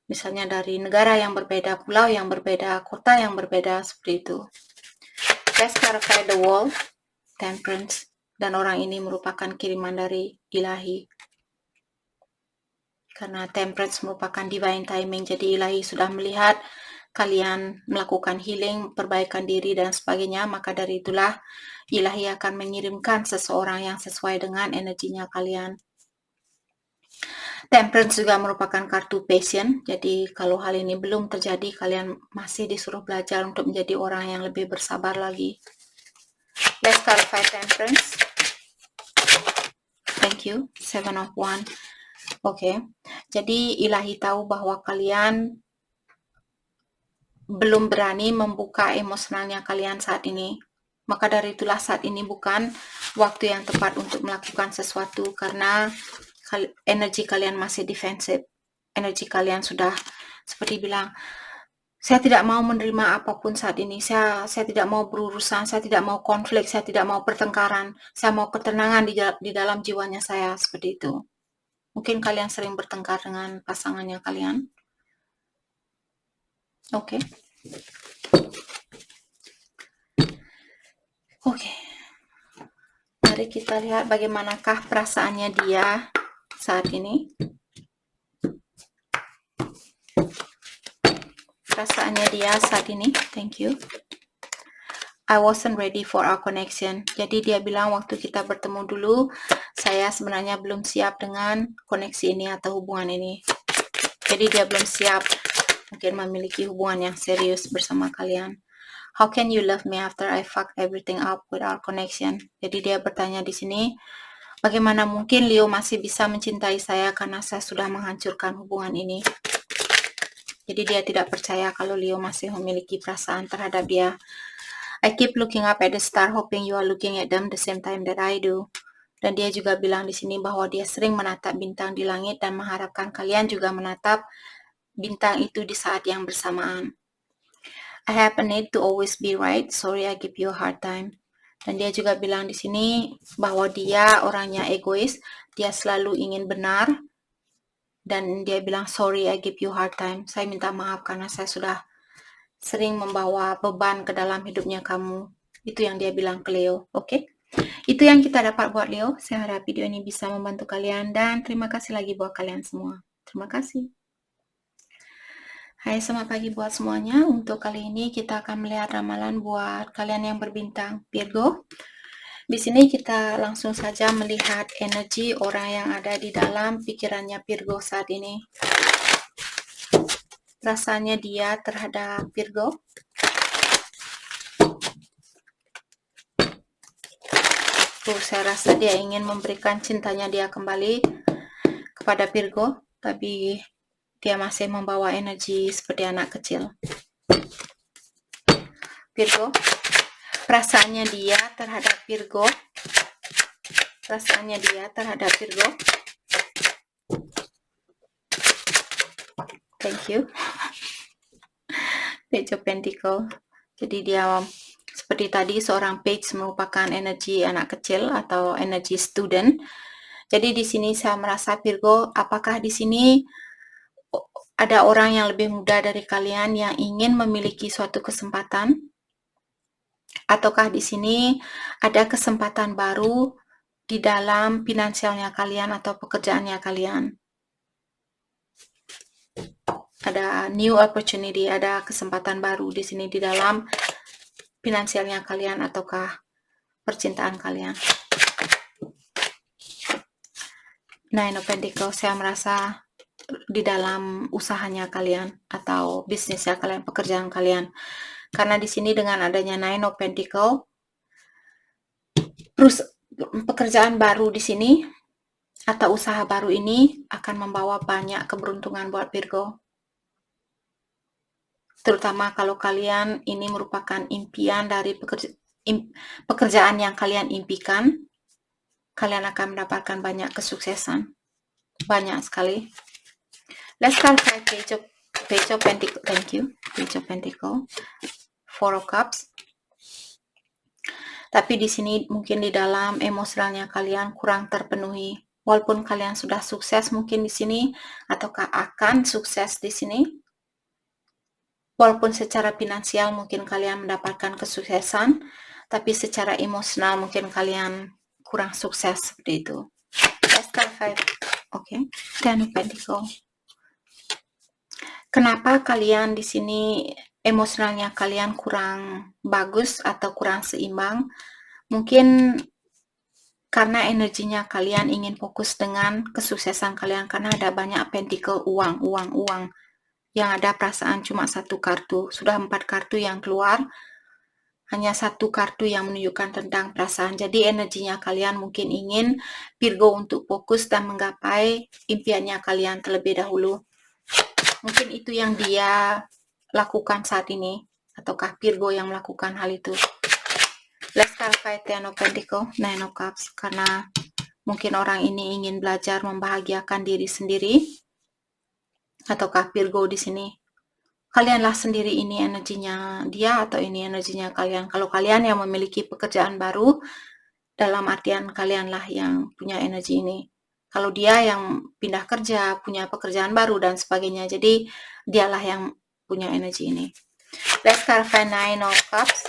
misalnya dari negara yang berbeda, pulau yang berbeda, kota yang berbeda, seperti itu. Let's clarify the World, Temperance. Dan orang ini merupakan kiriman dari ilahi. Karena Temperance merupakan divine timing, jadi ilahi sudah melihat kalian melakukan healing, perbaikan diri, dan sebagainya, maka dari itulah ilahi akan mengirimkan seseorang yang sesuai dengan energinya kalian. Temperance juga merupakan kartu passion, jadi kalau hal ini belum terjadi, kalian masih disuruh belajar untuk menjadi orang yang lebih bersabar lagi. Let's clarify Temperance. Thank you. Seven of Wands. Oke. Jadi ilahi tahu bahwa kalian belum berani membuka emosionalnya kalian saat ini. Maka dari itulah saat ini bukan waktu yang tepat untuk melakukan sesuatu, karena energi kalian masih defensif. Energi kalian sudah seperti bilang, saya tidak mau menerima apapun saat ini. Saya tidak mau berurusan, saya tidak mau konflik, saya tidak mau pertengkaran. Saya mau ketenangan di dalam jiwanya saya, seperti itu. Mungkin kalian sering bertengkar dengan pasangannya kalian. Oke. Oke. Mari kita lihat bagaimanakah perasaannya dia saat ini. Perasaannya dia saat ini. Thank you. I wasn't ready for our connection. Jadi dia bilang waktu kita bertemu dulu, saya sebenarnya belum siap dengan koneksi ini atau hubungan ini. Jadi dia belum siap mungkin memiliki hubungan yang serius bersama kalian. How can you love me after I fuck everything up with our connection? Jadi dia bertanya di sini, bagaimana mungkin Leo masih bisa mencintai saya karena saya sudah menghancurkan hubungan ini? Jadi dia tidak percaya kalau Leo masih memiliki perasaan terhadap dia. I keep looking up at the star, hoping you are looking at them the same time that I do. Dan dia juga bilang di sini bahwa dia sering menatap bintang di langit dan mengharapkan kalian juga menatap bintang itu di saat yang bersamaan. I have a need to always be right. Sorry, I give you a hard time. Dan dia juga bilang di sini bahwa dia orangnya egois, dia selalu ingin benar. Dan dia bilang, sorry, I give you a hard time. Saya minta maaf karena saya sudah sering membawa beban ke dalam hidupnya kamu. Itu yang dia bilang ke Leo. Oke? Itu yang kita dapat buat Leo. Saya harap video ini bisa membantu kalian, dan terima kasih lagi buat kalian semua. Terima kasih. Hai, selamat pagi buat semuanya. Untuk kali ini kita akan melihat ramalan buat kalian yang berbintang Virgo. Di sini kita langsung saja melihat energi orang yang ada di dalam pikirannya Virgo saat ini. Rasanya dia terhadap Virgo. Saya rasa dia ingin memberikan cintanya dia kembali kepada Virgo, tapi dia masih membawa energi seperti anak kecil. Virgo, perasaannya dia terhadap Virgo. Perasaannya dia terhadap Virgo. Thank you. Page of Pentacle. Jadi dia seperti tadi, seorang page merupakan energi anak kecil atau energi student. Jadi di sini saya merasa Virgo, apakah di sini ada orang yang lebih muda dari kalian yang ingin memiliki suatu kesempatan? Ataukah di sini ada kesempatan baru di dalam finansialnya kalian atau pekerjaannya kalian? Ada new opportunity, ada kesempatan baru di sini di dalam finansialnya kalian ataukah percintaan kalian. Nine of Pentacles, saya merasa di dalam usahanya kalian atau bisnisnya kalian, pekerjaan kalian. Karena di sini dengan adanya Nine of Pentacles, terus pekerjaan baru di sini atau usaha baru ini akan membawa banyak keberuntungan buat Virgo. Terutama kalau kalian ini merupakan impian dari pekerjaan yang kalian impikan, kalian akan mendapatkan banyak kesuksesan. Banyak sekali. Let's clarify Page of Pentacles. Thank you. Page of Pentacles. Four of Cups. Tapi di sini mungkin di dalam emosionalnya kalian kurang terpenuhi. Walaupun kalian sudah sukses mungkin di sini ataukah akan sukses di sini. Walaupun secara finansial mungkin kalian mendapatkan kesuksesan, tapi secara emosional mungkin kalian kurang sukses seperti itu. Let's clarify. Okay. Ten of Pentacles. Kenapa kalian di sini emosionalnya kalian kurang bagus atau kurang seimbang? Mungkin karena energinya kalian ingin fokus dengan kesuksesan kalian, karena ada banyak pentacle, uang. Yang ada perasaan cuma satu kartu. Sudah 4 kartu yang keluar, hanya satu kartu yang menunjukkan tentang perasaan. Jadi energinya kalian mungkin ingin Virgo untuk fokus dan menggapai impiannya kalian terlebih dahulu. Mungkin itu yang dia lakukan saat ini, ataukah Virgo yang melakukan hal itu. Let's clarify Ten of Pentacles, Nine of Cups, karena mungkin orang ini ingin belajar membahagiakan diri sendiri, ataukah Virgo di sini kalianlah sendiri ini energinya dia atau ini energinya kalian. Kalau kalian yang memiliki pekerjaan baru, dalam artian kalianlah yang punya energi ini. Kalau dia yang pindah kerja, punya pekerjaan baru dan sebagainya, jadi dialah yang punya energi ini. Let's clarify Nine of Cups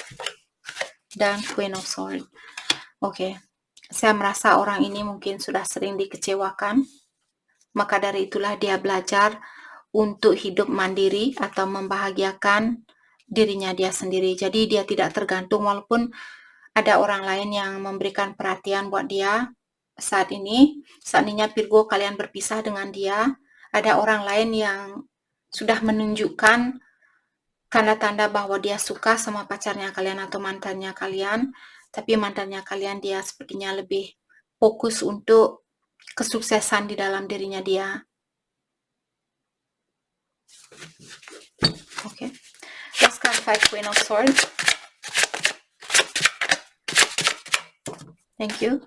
dan Queen of Swords. Oke. Saya merasa orang ini mungkin sudah sering dikecewakan, maka dari itulah dia belajar untuk hidup mandiri atau membahagiakan dirinya dia sendiri. Jadi dia tidak tergantung, walaupun ada orang lain yang memberikan perhatian buat dia saat ini. Seandainya Virgo kalian berpisah dengan dia, ada orang lain yang sudah menunjukkan tanda-tanda bahwa dia suka sama pacarnya kalian atau mantannya kalian, tapi mantannya kalian dia sepertinya lebih fokus untuk kesuksesan di dalam dirinya dia. Okay. Let's clarify Queen of Swords. Thank you.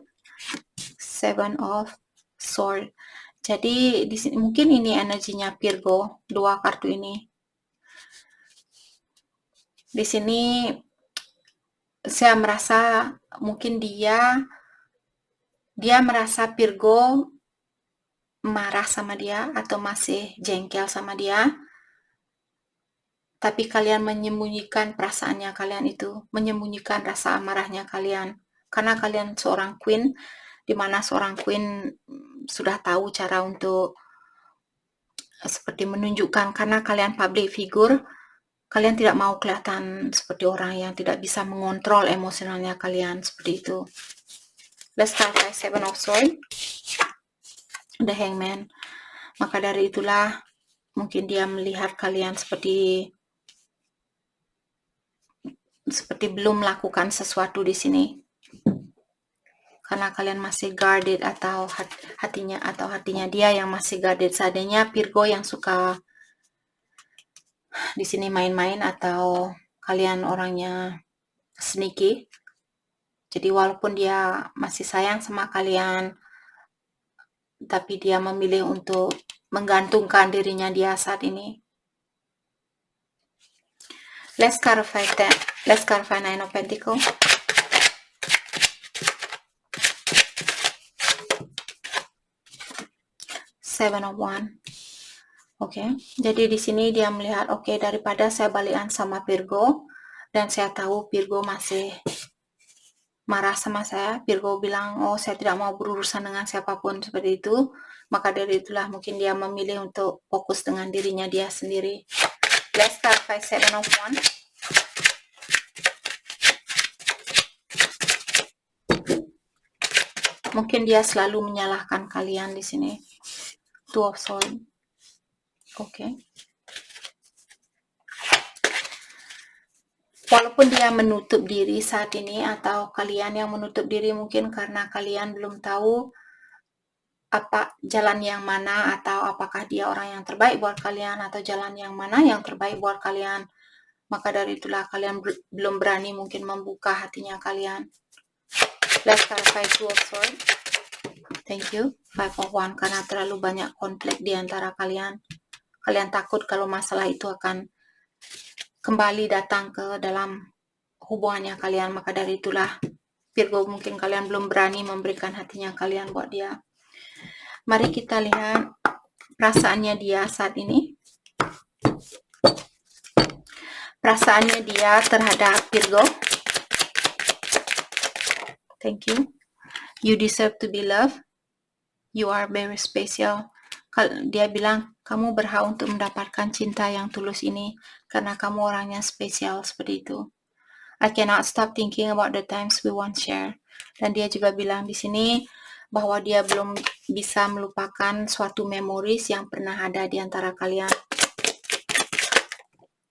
Seven of Swords. Jadi di sini mungkin ini energinya Virgo, dua kartu ini. Di sini saya merasa mungkin dia merasa Virgo marah sama dia atau masih jengkel sama dia. Tapi kalian menyembunyikan perasaannya kalian itu, menyembunyikan rasa amarahnya kalian. Karena kalian seorang queen, di mana seorang queen sudah tahu cara untuk seperti menunjukkan, karena kalian public figure, kalian tidak mau kelihatan seperti orang yang tidak bisa mengontrol emosionalnya kalian, seperti itu. Let's clarify Seven of Swords, the Hangman. Maka dari itulah mungkin dia melihat kalian seperti belum melakukan sesuatu di sini. Karena kalian masih guarded atau hatinya dia yang masih guarded. Seadanya Virgo yang suka di sini main-main atau kalian orangnya sneaky. Jadi walaupun dia masih sayang sama kalian, tapi dia memilih untuk menggantungkan dirinya dia saat ini. Let's clarify that. Let's clarify Nine of Pentacles. Seven of Wands. Oke, jadi di sini dia melihat, oke, daripada saya balikan sama Virgo, dan saya tahu Virgo masih marah sama saya, Virgo bilang, oh saya tidak mau berurusan dengan siapapun seperti itu, maka dari itulah mungkin dia memilih untuk fokus dengan dirinya dia sendiri. Let's start by Seven of Wands. Mungkin dia selalu menyalahkan kalian di sini. Two of Swords. Oke. Walaupun dia menutup diri saat ini, atau kalian yang menutup diri mungkin karena kalian belum tahu apa jalan yang mana, atau apakah dia orang yang terbaik buat kalian, atau jalan yang mana yang terbaik buat kalian. Maka dari itulah kalian belum berani mungkin membuka hatinya kalian. Let's clarify Two of Swords. Thank you. Five of Wands, karena terlalu banyak konflik di antara kalian. Kalian takut kalau masalah itu akan kembali datang ke dalam hubungannya kalian. Maka dari itulah Virgo, mungkin kalian belum berani memberikan hatinya kalian buat dia. Mari kita lihat perasaannya dia saat ini. Perasaannya dia terhadap Virgo. Thank you. You deserve to be loved. You are very special. Dia bilang, kamu berhak untuk mendapatkan cinta yang tulus ini karena kamu orangnya spesial seperti itu. I cannot stop thinking about the times we once share. Dan dia juga bilang di sini bahwa dia belum bisa melupakan suatu memories yang pernah ada di antara kalian.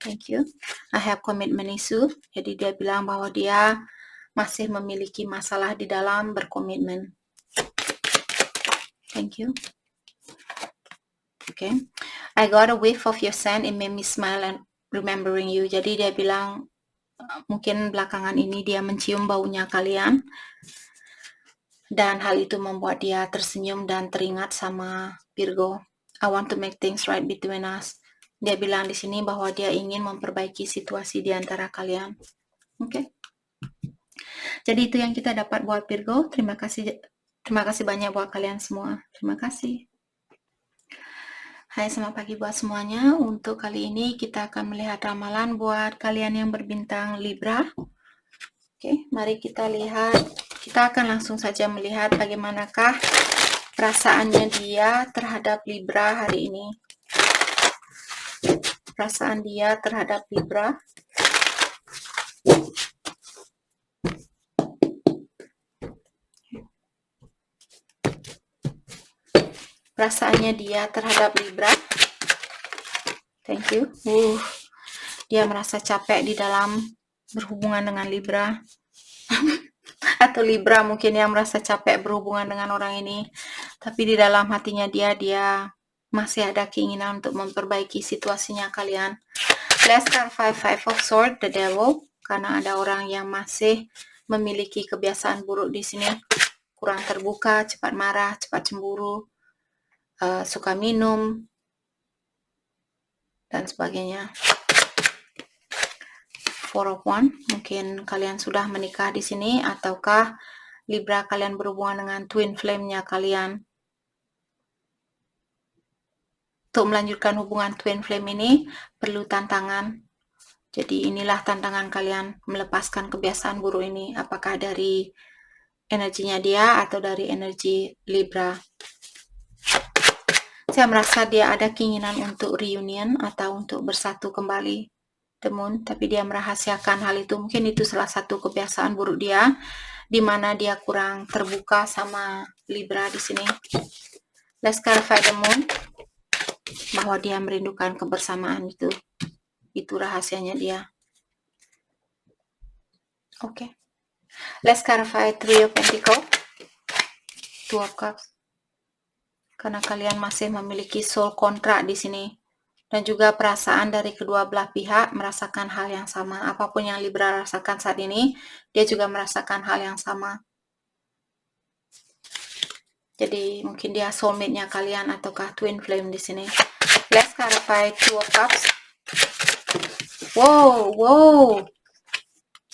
Thank you. I have commitment issue. Jadi dia bilang bahwa dia masih memiliki masalah di dalam berkomitmen. Thank you. Okay. I got a whiff of your scent. It made me smile and remembering you. Jadi dia bilang mungkin belakangan ini dia mencium baunya kalian. Dan hal itu membuat dia tersenyum dan teringat sama Virgo. I want to make things right between us. Dia bilang di sini bahwa dia ingin memperbaiki situasi di antara kalian. Oke. Jadi itu yang kita dapat buat Virgo. Terima kasih banyak buat kalian semua. Terima kasih. Hai, selamat pagi buat semuanya. Untuk kali ini kita akan melihat ramalan buat kalian yang berbintang Libra. Oke, mari kita lihat. Kita akan langsung saja melihat bagaimanakah perasaannya dia terhadap Libra hari ini. Perasaan dia terhadap Libra. Perasaannya dia terhadap Libra. Thank you. Dia merasa capek di dalam berhubungan dengan Libra. Atau Libra mungkin yang merasa capek berhubungan dengan orang ini. Tapi di dalam hatinya dia masih ada keinginan untuk memperbaiki situasinya kalian. Let's clarify Five of Swords, the Devil. Karena ada orang yang masih memiliki kebiasaan buruk di sini. Kurang terbuka, cepat marah, cepat cemburu. Suka minum dan sebagainya. Four of Wands, mungkin kalian sudah menikah di sini, ataukah Libra kalian berhubungan dengan twin flame-nya kalian. Untuk melanjutkan hubungan twin flame ini perlu tantangan. Jadi inilah tantangan kalian melepaskan kebiasaan buruk ini, apakah dari energinya dia atau dari energi Libra. Saya merasa dia ada keinginan untuk reunion atau untuk bersatu kembali, tapi dia merahasiakan hal itu. Mungkin itu salah satu kebiasaan buruk dia. di mana dia kurang terbuka sama Libra di sini. Let's clarify the moon, bahwa dia merindukan kebersamaan itu rahasianya dia. Oke. Let's clarify Three of Pentacles, Two of Cups. Karena kalian masih memiliki soul contract di sini. Dan juga perasaan dari kedua belah pihak merasakan hal yang sama. Apapun yang Libra rasakan saat ini, dia juga merasakan hal yang sama. Jadi mungkin dia soulmate-nya kalian ataukah twin flame di sini. Let's clarify Two of Cups. Wow.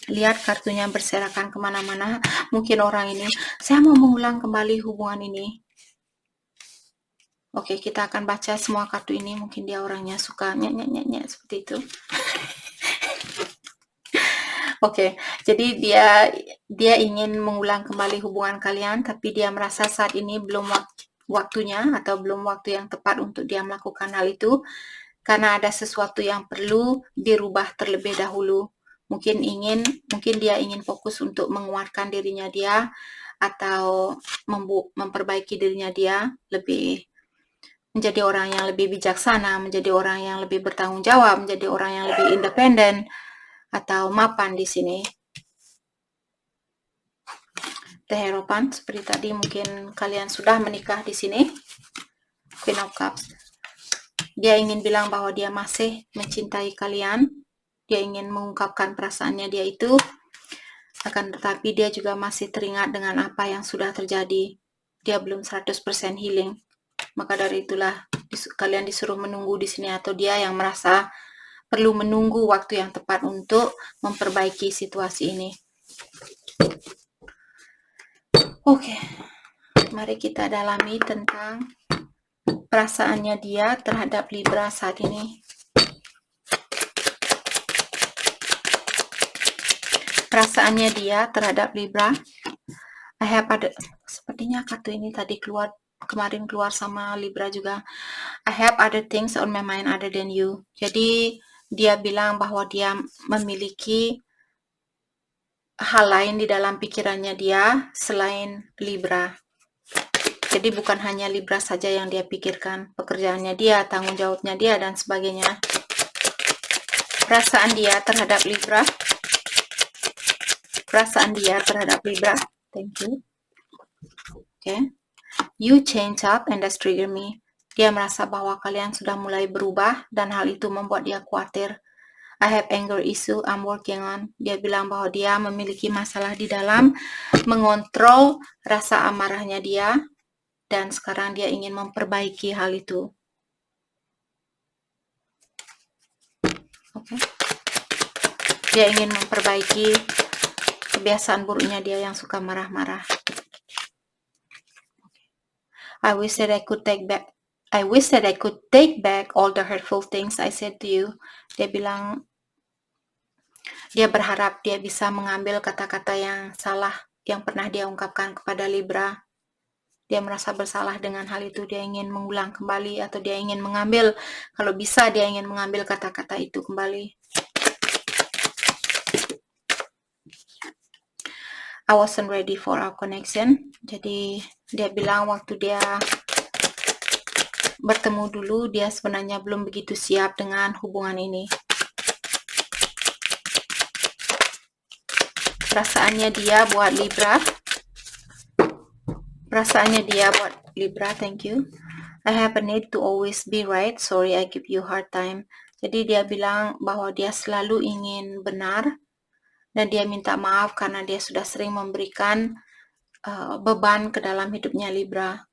Lihat kartunya berserakan kemana-mana. Mungkin orang ini, saya mau mengulang kembali hubungan ini. Oke, kita akan baca semua kartu ini. Mungkin dia orangnya suka nyet seperti itu. Oke, jadi dia ingin mengulang kembali hubungan kalian, tapi dia merasa saat ini belum waktunya atau belum waktu yang tepat untuk dia melakukan hal itu, karena ada sesuatu yang perlu dirubah terlebih dahulu. Mungkin dia ingin fokus untuk menguatkan dirinya dia, atau memperbaiki dirinya dia, lebih menjadi orang yang lebih bijaksana, menjadi orang yang lebih bertanggung jawab, menjadi orang yang lebih independen atau mapan di sini. The Hierophant, seperti tadi mungkin kalian sudah menikah di sini. Queen of Cups. Dia ingin bilang bahwa dia masih mencintai kalian. Dia ingin mengungkapkan perasaannya dia itu. Akan tetapi dia juga masih teringat dengan apa yang sudah terjadi. Dia belum 100% healing. Maka dari itulah kalian disuruh menunggu di sini, atau dia yang merasa perlu menunggu waktu yang tepat untuk memperbaiki situasi ini. Oke, mari kita dalami tentang perasaannya dia terhadap Libra saat ini. Perasaannya dia terhadap Libra. Sepertinya kartu ini tadi kemarin keluar sama Libra juga. I have other things on my mind other than you. Jadi dia bilang bahwa dia memiliki hal lain di dalam pikirannya dia selain Libra. Jadi bukan hanya Libra saja yang dia pikirkan, pekerjaannya dia, tanggung jawabnya dia, dan sebagainya. Perasaan dia terhadap Libra. Thank you. Okay. You change up and that's trigger me. Dia merasa bahwa kalian sudah mulai berubah dan hal itu membuat dia khawatir. I have anger issue I'm working on. Dia bilang bahwa dia memiliki masalah di dalam mengontrol rasa amarahnya dia, dan sekarang dia ingin memperbaiki hal itu. Okay. Dia ingin memperbaiki kebiasaan buruknya dia yang suka marah-marah. I wish that I could take back all the hurtful things I said to you. Dia bilang dia berharap dia bisa mengambil kata-kata yang salah yang pernah dia ungkapkan kepada Libra. Dia merasa bersalah dengan hal itu. Dia ingin mengulang kembali, atau dia ingin mengambil, kalau bisa dia ingin mengambil kata-kata itu kembali. I wasn't ready for our connection. Jadi dia bilang waktu dia bertemu dulu, dia sebenarnya belum begitu siap dengan hubungan ini. Perasaannya dia buat Libra. Thank you. I have a need to always be right. Sorry I give you hard time. Jadi dia bilang bahwa dia selalu ingin benar, dan dia minta maaf karena dia sudah sering memberikan beban ke dalam hidupnya Libra.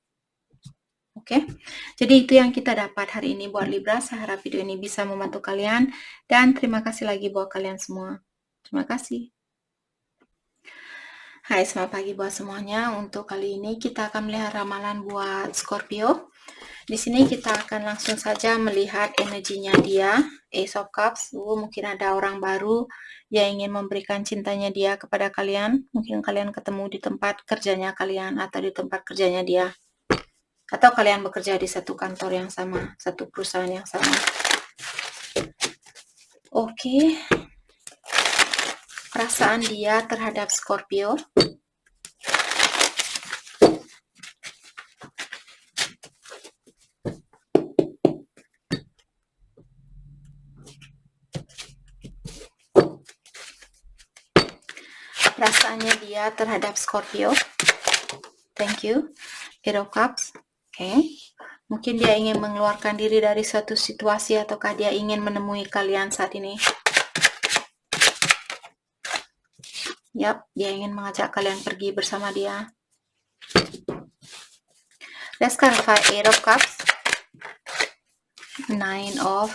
Oke, jadi itu yang kita dapat hari ini buat Libra. Saya harap video ini bisa membantu kalian, dan terima kasih lagi buat kalian semua. Terima kasih. Hai, selamat pagi buat semuanya. Untuk kali ini kita akan melihat ramalan buat Scorpio. Di sini kita akan langsung saja melihat energinya dia, Ace of Cups. Mungkin ada orang baru yang ingin memberikan cintanya dia kepada kalian. Mungkin kalian ketemu di tempat kerjanya kalian, atau di tempat kerjanya dia. Atau kalian bekerja di satu kantor yang sama, satu perusahaan yang sama. Oke. Perasaan dia terhadap Scorpio. perasaannya dia terhadap Scorpio. Thank you. Eight of Cups. Oke. Mungkin dia ingin mengeluarkan diri dari suatu situasi ataukah dia ingin menemui kalian saat ini. Yap, dia ingin mengajak kalian pergi bersama dia. Let's clarify. Eight of Cups. Nine of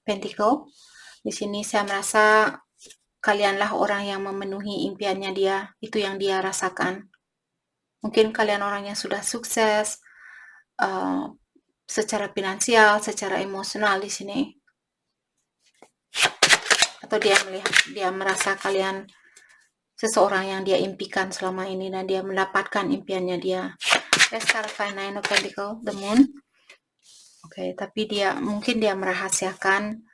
Pentacle. Di sini saya merasa kalianlah orang yang memenuhi impiannya dia. Itu yang dia rasakan. Mungkin kalian orang yang sudah sukses secara finansial, secara emosional di sini. Atau dia merasa kalian seseorang yang dia impikan selama ini dan dia mendapatkan impiannya dia. Let's clarify. Nine of Pentacle, the Moon. Oke, tapi mungkin dia merahasiakan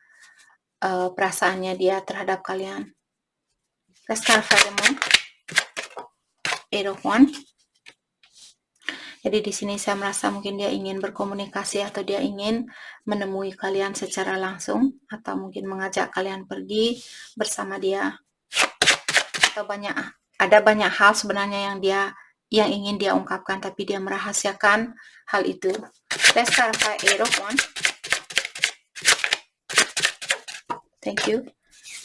perasaannya dia terhadap kalian. Let's clarify the Moon. Eight of Wands. Jadi di sini saya merasa mungkin dia ingin berkomunikasi atau dia ingin menemui kalian secara langsung atau mungkin mengajak kalian pergi bersama dia. Atau ada banyak hal sebenarnya yang ingin dia ungkapkan tapi dia merahasiakan hal itu. Let's clarify. Eight of Wands. Thank you.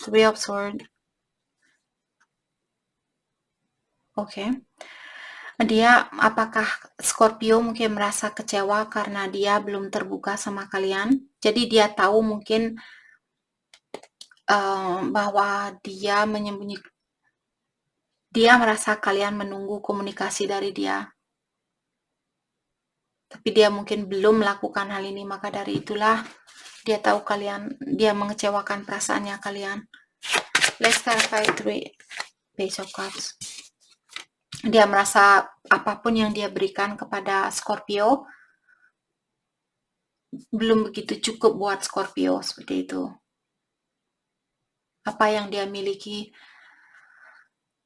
Three of Swords. Oke. Apakah Scorpio mungkin merasa kecewa karena dia belum terbuka sama kalian? Jadi dia tahu mungkin bahwa dia merasa kalian menunggu komunikasi dari dia. Tapi dia mungkin belum melakukan hal ini, maka dari itulah dia tahu dia mengecewakan perasaannya kalian. Let's clarify. Three Page of Cups. Dia merasa apapun yang dia berikan kepada Scorpio belum begitu cukup buat Scorpio, seperti itu. Apa yang dia miliki,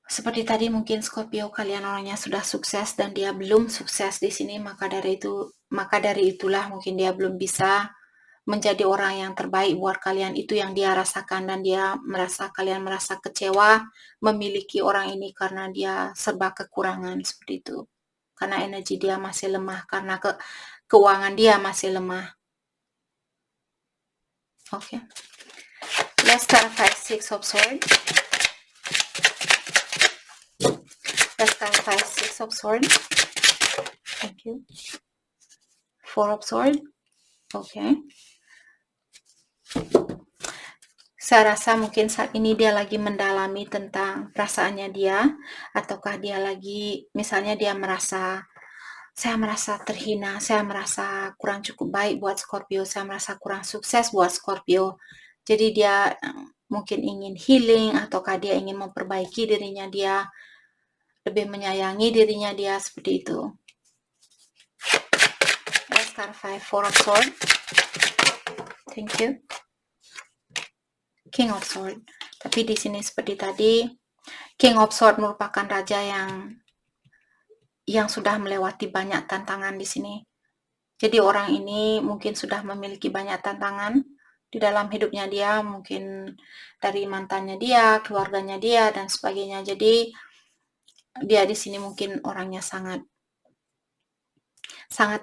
seperti tadi mungkin Scorpio kalian orangnya sudah sukses dan dia belum sukses di sini, maka dari itulah mungkin dia belum bisa menjadi orang yang terbaik buat kalian. Itu yang dia rasakan dan kalian merasa kecewa memiliki orang ini karena dia serba kekurangan, seperti itu. Karena energi dia masih lemah, karena keuangan dia masih lemah. Oke. Let's clarify. Six of Swords. Let's clarify. Six of Swords. Thank you. Four of Swords. Oke. Saya rasa mungkin saat ini dia lagi mendalami tentang perasaannya dia, ataukah dia lagi, misalnya saya merasa terhina, saya merasa kurang cukup baik buat Scorpio, saya merasa kurang sukses buat Scorpio. Jadi dia mungkin ingin healing, ataukah dia ingin memperbaiki dirinya dia, lebih menyayangi dirinya dia, seperti itu. Let's clarify. Four of Swords. Thank you. King of Swords. Tapi di sini seperti tadi, King of Swords merupakan raja yang sudah melewati banyak tantangan di sini. Jadi orang ini mungkin sudah memiliki banyak tantangan di dalam hidupnya dia, mungkin dari mantannya dia, keluarganya dia, dan sebagainya. Jadi dia di sini mungkin orangnya sangat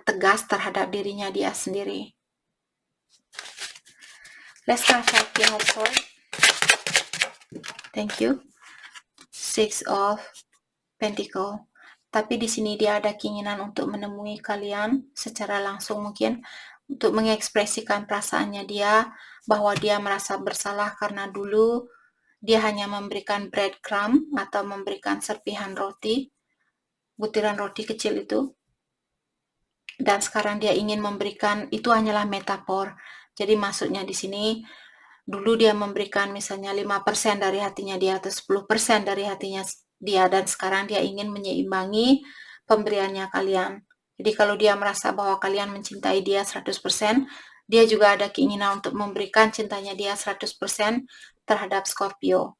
tegas terhadap dirinya dia sendiri. Let's clarify. King of Swords. Thank you. Six of Pentacle. Tapi di sini dia ada keinginan untuk menemui kalian secara langsung, mungkin untuk mengekspresikan perasaannya dia, bahwa dia merasa bersalah karena dulu dia hanya memberikan breadcrumb atau memberikan serpihan roti, butiran roti kecil itu. Dan sekarang dia ingin memberikan, itu hanyalah metafor. Jadi maksudnya di sini, dulu dia memberikan misalnya 5% dari hatinya dia atau 10% dari hatinya dia, dan sekarang dia ingin menyeimbangi pemberiannya kalian. Jadi kalau dia merasa bahwa kalian mencintai dia 100%, dia juga ada keinginan untuk memberikan cintanya dia 100% terhadap Scorpio.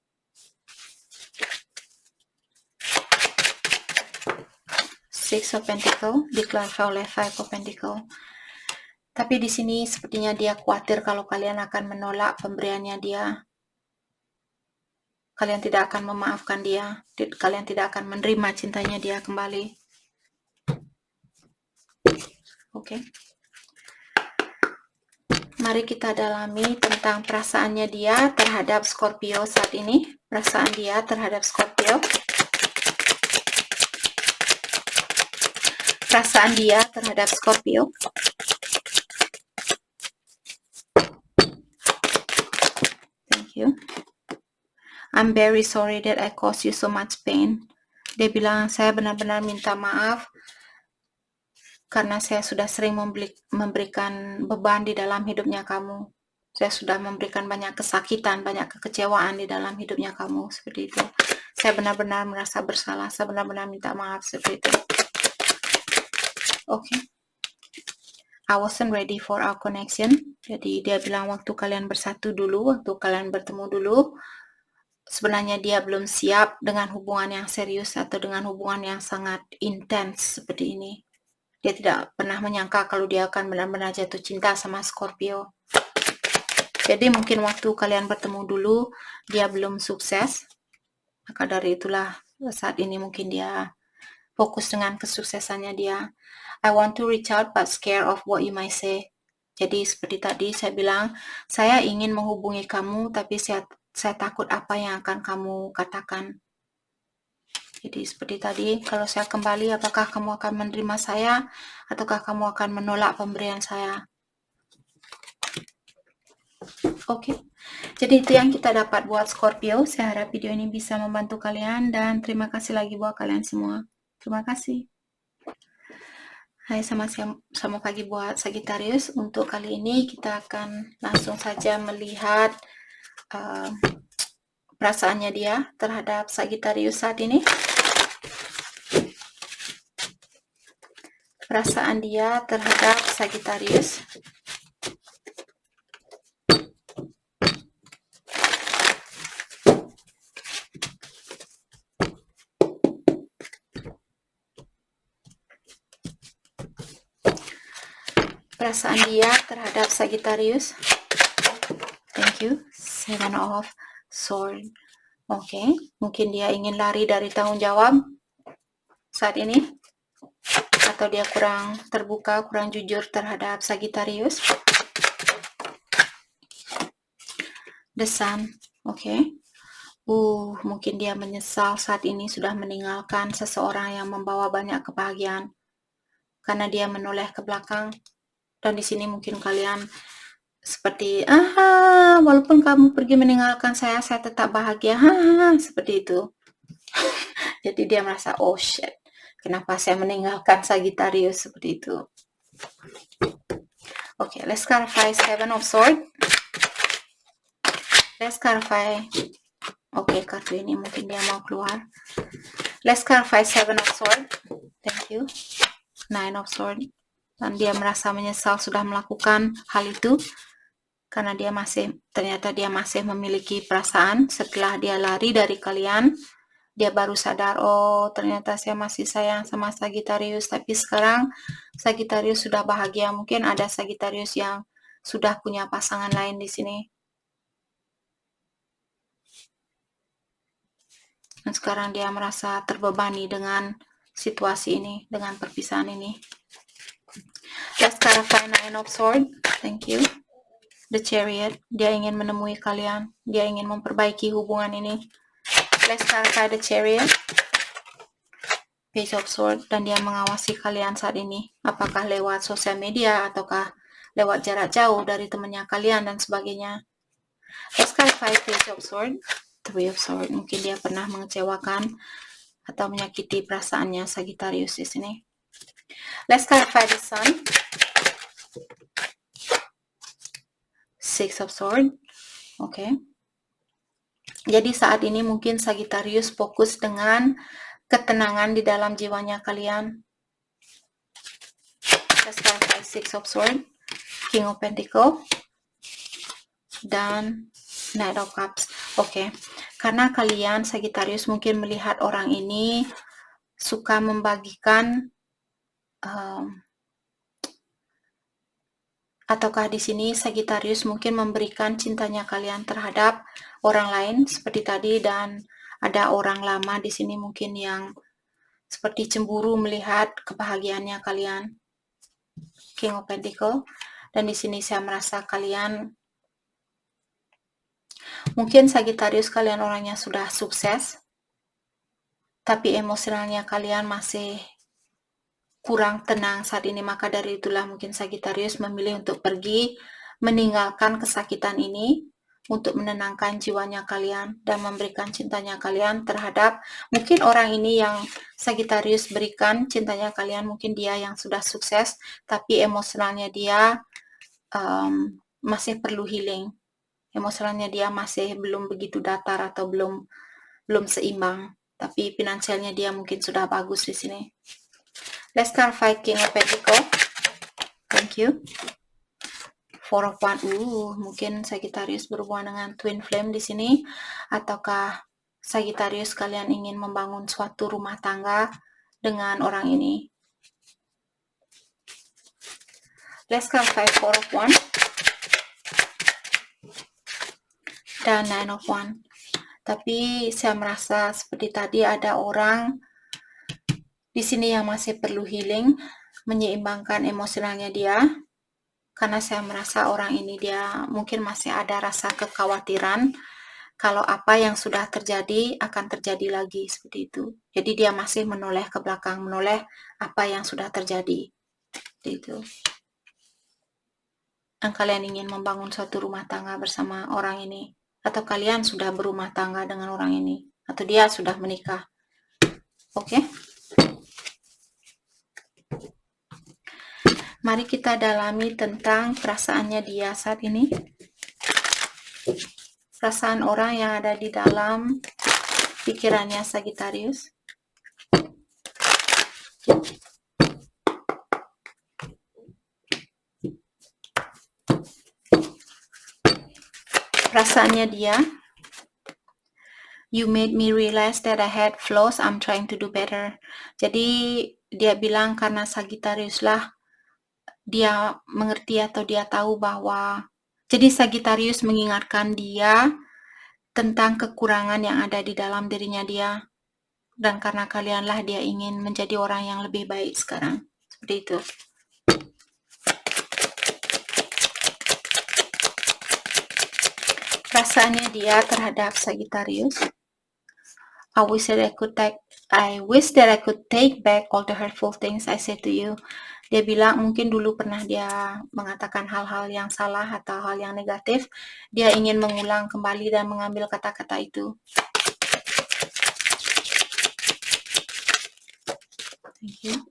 Six of Pentacle diklarify oleh Five of Pentacle. Tapi di sini sepertinya dia khawatir kalau kalian akan menolak pemberiannya dia. Kalian tidak akan memaafkan dia. Kalian tidak akan menerima cintanya dia kembali. Oke. Mari kita dalami tentang perasaannya dia terhadap Scorpio saat ini. Perasaan dia terhadap Scorpio. Perasaan dia terhadap Scorpio. Thank you. I'm very sorry that I caused you so much pain. Dia bilang, saya benar-benar minta maaf karena saya sudah sering memberikan beban di dalam hidupnya kamu. Saya sudah memberikan banyak kesakitan, banyak kekecewaan di dalam hidupnya kamu, seperti itu. Saya benar-benar merasa bersalah, saya benar-benar minta maaf, seperti itu. Oke. I wasn't ready for our connection. Jadi dia bilang waktu kalian bersatu dulu, waktu kalian bertemu dulu, sebenarnya dia belum siap dengan hubungan yang serius atau dengan hubungan yang sangat intens seperti ini. Dia tidak pernah menyangka kalau dia akan benar-benar jatuh cinta sama Scorpio. Jadi mungkin waktu kalian bertemu dulu, dia belum sukses. Maka dari itulah saat ini mungkin dia fokus dengan kesuksesannya dia. I want to reach out but scared of what you might say. Jadi seperti tadi saya bilang, saya ingin menghubungi kamu tapi saya takut apa yang akan kamu katakan. Jadi seperti tadi, kalau saya kembali, apakah kamu akan menerima saya, ataukah kamu akan menolak pemberian saya? Oke, jadi itu yang kita dapat buat Scorpio. Saya harap video ini bisa membantu kalian, dan terima kasih lagi buat kalian semua. Terima kasih. Hai, sama pagi buat Sagittarius. Untuk kali ini kita akan langsung saja melihat perasaannya dia terhadap Sagittarius saat ini. Perasaan dia terhadap Sagittarius. Perasaan dia terhadap Sagittarius. Thank you. 7 of Swords. Oke, mungkin dia ingin lari dari tanggung jawab saat ini, atau dia kurang terbuka, kurang jujur terhadap Sagittarius. The Sun. Oke. Mungkin dia menyesal saat ini sudah meninggalkan seseorang yang membawa banyak kebahagiaan, karena dia menoleh ke belakang. Dan di sini mungkin kalian seperti, walaupun kamu pergi meninggalkan saya tetap bahagia, seperti itu. Jadi dia merasa, oh shit, kenapa saya meninggalkan Sagittarius, seperti itu. Oke, let's clarify 7 of Swords. Let's clarify. Oke, kartu ini mungkin dia mau keluar. Let's clarify 7 of Swords. Thank you. 9 of Swords. Dan dia merasa menyesal sudah melakukan hal itu, karena ternyata dia masih memiliki perasaan. Setelah dia lari dari kalian, dia baru sadar, oh ternyata saya masih sayang sama Sagittarius, tapi sekarang Sagittarius sudah bahagia. Mungkin ada Sagittarius yang sudah punya pasangan lain di sini. Dan sekarang dia merasa terbebani dengan situasi ini, dengan perpisahan ini. Let's clarify 9 of Swords. Thank you. The Chariot. Dia ingin menemui kalian. Dia ingin memperbaiki hubungan ini. Let's clarify the Chariot. Page of Swords. Dan dia mengawasi kalian saat ini. Apakah lewat sosial media, ataukah lewat jarak jauh dari temannya kalian, dan sebagainya. Let's clarify Page of Swords. 3 of Swords. Mungkin dia pernah mengecewakan atau menyakiti perasaannya Sagittarius di sini. Let's clarify the Sun. 6 of Swords. Oke. Jadi saat ini mungkin Sagittarius fokus dengan ketenangan di dalam jiwanya kalian. Let's clarify 6 of Swords. King of Pentacles. Dan Knight of Cups. Oke. Karena kalian Sagittarius mungkin melihat orang ini suka membagikan Ataukah di sini Sagittarius mungkin memberikan cintanya kalian terhadap orang lain seperti tadi, dan ada orang lama di sini mungkin yang seperti cemburu melihat kebahagiaannya kalian. King of Pentacle. Dan di sini saya merasa kalian, mungkin Sagittarius kalian orangnya sudah sukses, tapi emosionalnya kalian masih kurang tenang saat ini. Maka dari itulah mungkin Sagittarius memilih untuk pergi meninggalkan kesakitan ini untuk menenangkan jiwanya kalian dan memberikan cintanya kalian terhadap mungkin orang ini yang Sagittarius berikan cintanya kalian. Mungkin dia yang sudah sukses, tapi emosionalnya dia masih perlu healing. Emosionalnya dia masih belum begitu datar atau belum seimbang. Tapi finansialnya dia mungkin sudah bagus di sini. Let's clarify King of Pentacles. Thank you. Four of Wands. Mungkin Sagittarius berhubungan dengan twin flame di sini, ataukah Sagittarius kalian ingin membangun suatu rumah tangga dengan orang ini. Let's clarify Four of Wands dan Nine of Wands. Tapi saya merasa seperti tadi ada orang di sini yang masih perlu healing, menyeimbangkan emosionalnya dia. Karena saya merasa orang ini dia mungkin masih ada rasa kekhawatiran kalau apa yang sudah terjadi akan terjadi lagi, seperti itu. Jadi dia masih menoleh ke belakang, menoleh apa yang sudah terjadi, seperti itu. Dan kalian ingin membangun suatu rumah tangga bersama orang ini, atau kalian sudah berumah tangga dengan orang ini, atau dia sudah menikah. Oke? Mari kita dalami tentang perasaannya dia saat ini. Perasaan orang yang ada di dalam pikirannya Sagittarius. Perasaannya dia. You made me realize that I had flaws, I'm trying to do better. Jadi dia bilang karena Sagittarius lah dia mengerti atau dia tahu bahwa, jadi Sagittarius mengingatkan dia tentang kekurangan yang ada di dalam dirinya dia, dan karena kalianlah dia ingin menjadi orang yang lebih baik sekarang, seperti itu. Perasaannya dia terhadap Sagittarius. I wish that I could take back all the hurtful things I said to you. Dia bilang mungkin dulu pernah dia mengatakan hal-hal yang salah atau hal yang negatif. Dia ingin mengulang kembali dan mengambil kata-kata itu. Thank you.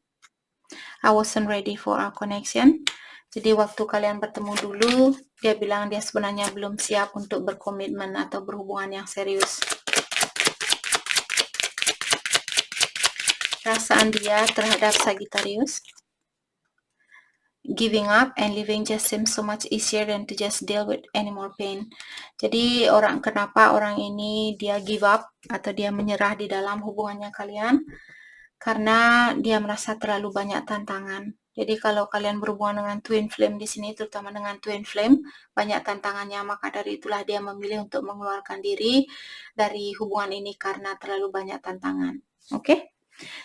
I wasn't ready for our connection. Jadi waktu kalian bertemu dulu, dia bilang dia sebenarnya belum siap untuk berkomitmen atau berhubungan yang serius. Perasaan dia terhadap Sagittarius. Giving up and living just seems so much easier than to just deal with any more pain. Jadi kenapa orang ini dia give up atau dia menyerah di dalam hubungannya kalian? Karena dia merasa terlalu banyak tantangan. Jadi kalau kalian berhubungan dengan twin flame di sini, terutama dengan twin flame, banyak tantangannya. Maka dari itulah dia memilih untuk mengeluarkan diri dari hubungan ini karena terlalu banyak tantangan. Oke?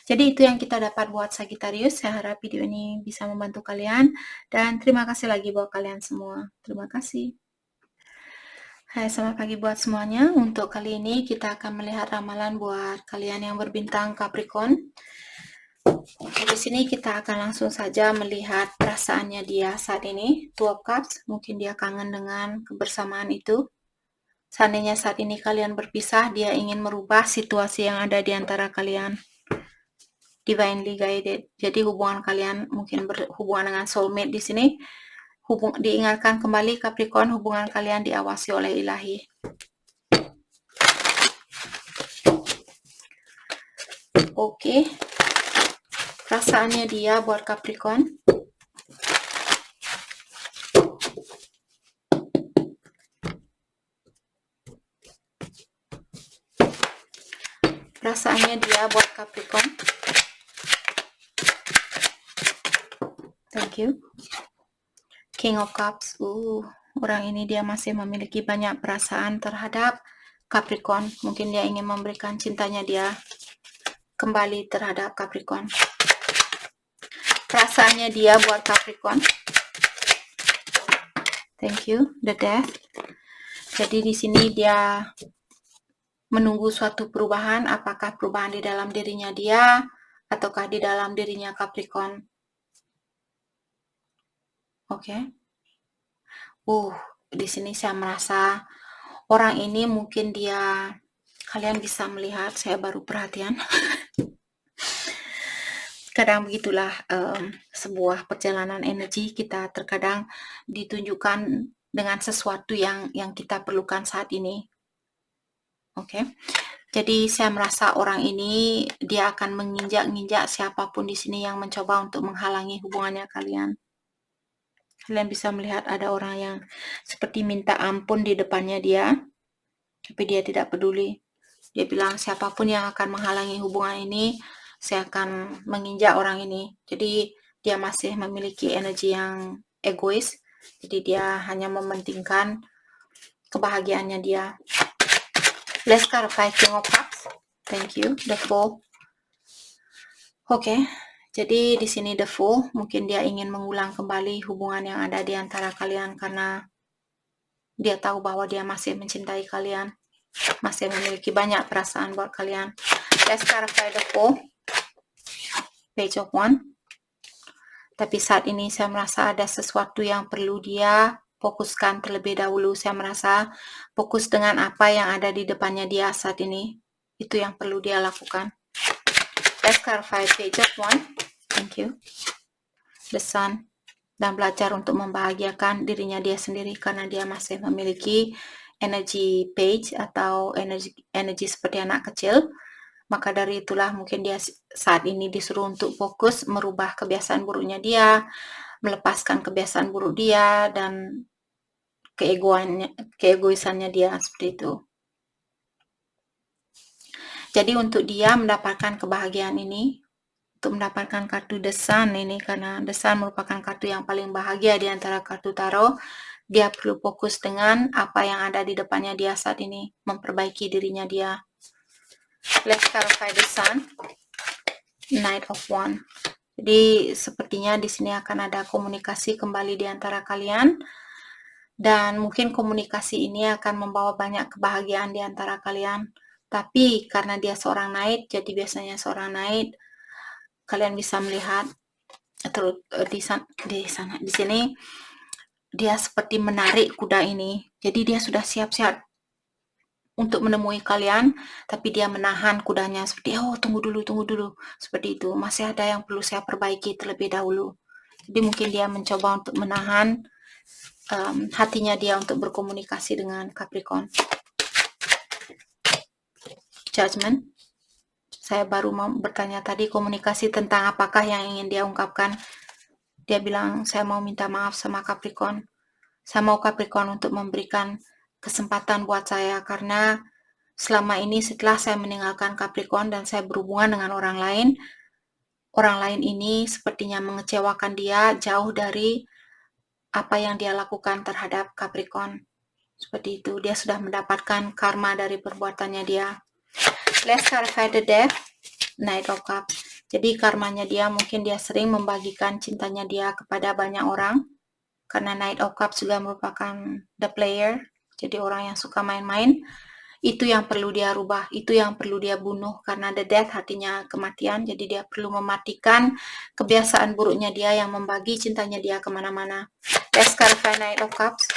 Jadi itu yang kita dapat buat Sagittarius. Saya harap video ini bisa membantu kalian. Dan terima kasih lagi buat kalian semua. Terima kasih. Hai, selamat pagi buat semuanya. Untuk kali ini kita akan melihat ramalan buat kalian yang berbintang Capricorn. Di sini kita akan langsung saja melihat perasaannya dia saat ini. Two of Cups, mungkin dia kangen dengan kebersamaan itu. Seandainya saat ini kalian berpisah, dia ingin merubah situasi yang ada di antara kalian. Divinely guided. Jadi hubungan kalian mungkin berhubungan dengan soulmate di sini. Diingatkan kembali Capricorn, hubungan kalian diawasi oleh ilahi. Oke. Perasaannya dia buat Capricorn. Perasaannya dia buat Capricorn. Thank you. King of Cups. Orang ini dia masih memiliki banyak perasaan terhadap Capricorn. Mungkin dia ingin memberikan cintanya dia kembali terhadap Capricorn. Perasaannya dia buat Capricorn. Thank you, the Death. Jadi di sini dia menunggu suatu perubahan, apakah perubahan di dalam dirinya dia ataukah di dalam dirinya Capricorn. Oke. Di sini saya merasa orang ini mungkin dia, kalian bisa melihat, saya baru perhatian. Kadang begitulah sebuah perjalanan energi kita terkadang ditunjukkan dengan sesuatu yang kita perlukan saat ini. Oke. Jadi saya merasa orang ini dia akan menginjak-injak siapapun di sini yang mencoba untuk menghalangi hubungannya kalian. Kalian bisa melihat ada orang yang seperti minta ampun di depannya dia, tapi dia tidak peduli. Dia bilang siapapun yang akan menghalangi hubungan ini, saya akan menginjak orang ini. Jadi dia masih memiliki energi yang egois. Jadi dia hanya mementingkan kebahagiaannya dia. Let's clarify King of Cups. Thank you. The Fool. Oke. Jadi di sini The Fool, mungkin dia ingin mengulang kembali hubungan yang ada di antara kalian karena dia tahu bahwa dia masih mencintai kalian, masih memiliki banyak perasaan buat kalian. Let's clarify The Fool. Page of Wands. Tapi saat ini saya merasa ada sesuatu yang perlu dia fokuskan terlebih dahulu. Saya merasa fokus dengan apa yang ada di depannya dia saat ini. Itu yang perlu dia lakukan. Let's clarify Page of Wands. Thank you. The Sun. Dan belajar untuk membahagiakan dirinya dia sendiri karena dia masih memiliki energi page atau energi seperti anak kecil. Maka dari itulah mungkin dia saat ini disuruh untuk fokus merubah kebiasaan buruknya dia, melepaskan kebiasaan buruk dia, dan keegoisannya dia, seperti itu. Jadi untuk dia mendapatkan kebahagiaan ini, untuk mendapatkan kartu The Sun ini, karena The Sun merupakan kartu yang paling bahagia di antara kartu tarot, dia perlu fokus dengan apa yang ada di depannya dia saat ini, memperbaiki dirinya dia. Let's clarify The Sun. Knight of Wands. Jadi sepertinya di sini akan ada komunikasi kembali di antara kalian, dan mungkin komunikasi ini akan membawa banyak kebahagiaan di antara kalian. Tapi karena dia seorang Knight, jadi biasanya seorang Knight kalian bisa melihat terus di sini dia seperti menarik kuda ini. Jadi dia sudah siap-siap untuk menemui kalian, tapi dia menahan kudanya seperti, tunggu dulu, seperti itu. Masih ada yang perlu saya perbaiki terlebih dahulu. Jadi mungkin dia mencoba untuk menahan hatinya dia untuk berkomunikasi dengan Capricorn. Judgment. Saya baru mau bertanya tadi komunikasi tentang apakah yang ingin dia ungkapkan. Dia bilang, saya mau minta maaf sama Capricorn. Saya mau Capricorn untuk memberikan kesempatan buat saya karena selama ini setelah saya meninggalkan Capricorn dan saya berhubungan dengan orang lain ini sepertinya mengecewakan dia jauh dari apa yang dia lakukan terhadap Capricorn. Seperti itu, dia sudah mendapatkan karma dari perbuatannya dia. Let's clarify the Death. Knight of Cups. Jadi karmanya dia mungkin dia sering membagikan cintanya dia kepada banyak orang. Karena Knight of Cups juga merupakan the player, jadi orang yang suka main-main. Itu yang perlu dia rubah, itu yang perlu dia bunuh, karena the death artinya kematian, jadi dia perlu mematikan kebiasaan buruknya dia yang membagi cintanya dia kemana-mana. Let's clarify Knight of Cups.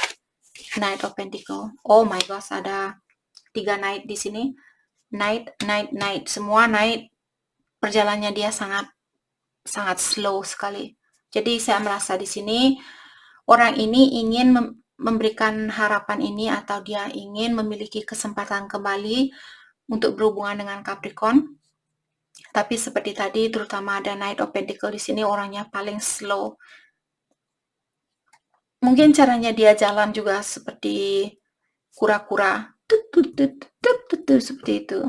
Knight of Pentacles. Oh my gosh, ada 3 Knight di sini. Knight. Semua Knight perjalanannya dia sangat slow sekali. Jadi saya merasa di sini orang ini ingin memberikan harapan ini atau dia ingin memiliki kesempatan kembali untuk berhubungan dengan Capricorn. Tapi seperti tadi, terutama ada Knight of Pentacles di sini, orangnya paling slow. Mungkin caranya dia jalan juga seperti kura-kura. Seperti itu.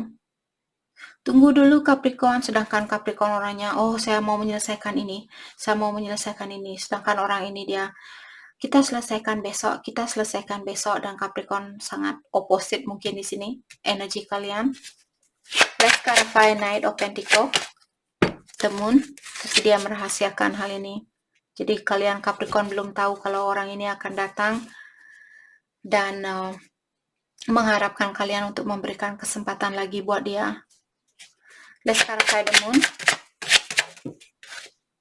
Tunggu dulu Capricorn, sedangkan Capricorn orangnya, saya mau menyelesaikan ini. Sedangkan orang ini dia, kita selesaikan besok, dan Capricorn sangat opposite mungkin di sini energi kalian. Let's clarify Knight of Pentacle, the Moon, tapi dia merahasiakan hal ini. Jadi kalian Capricorn belum tahu kalau orang ini akan datang dan mengharapkan kalian untuk memberikan kesempatan lagi buat dia. Let's clarify the Moon,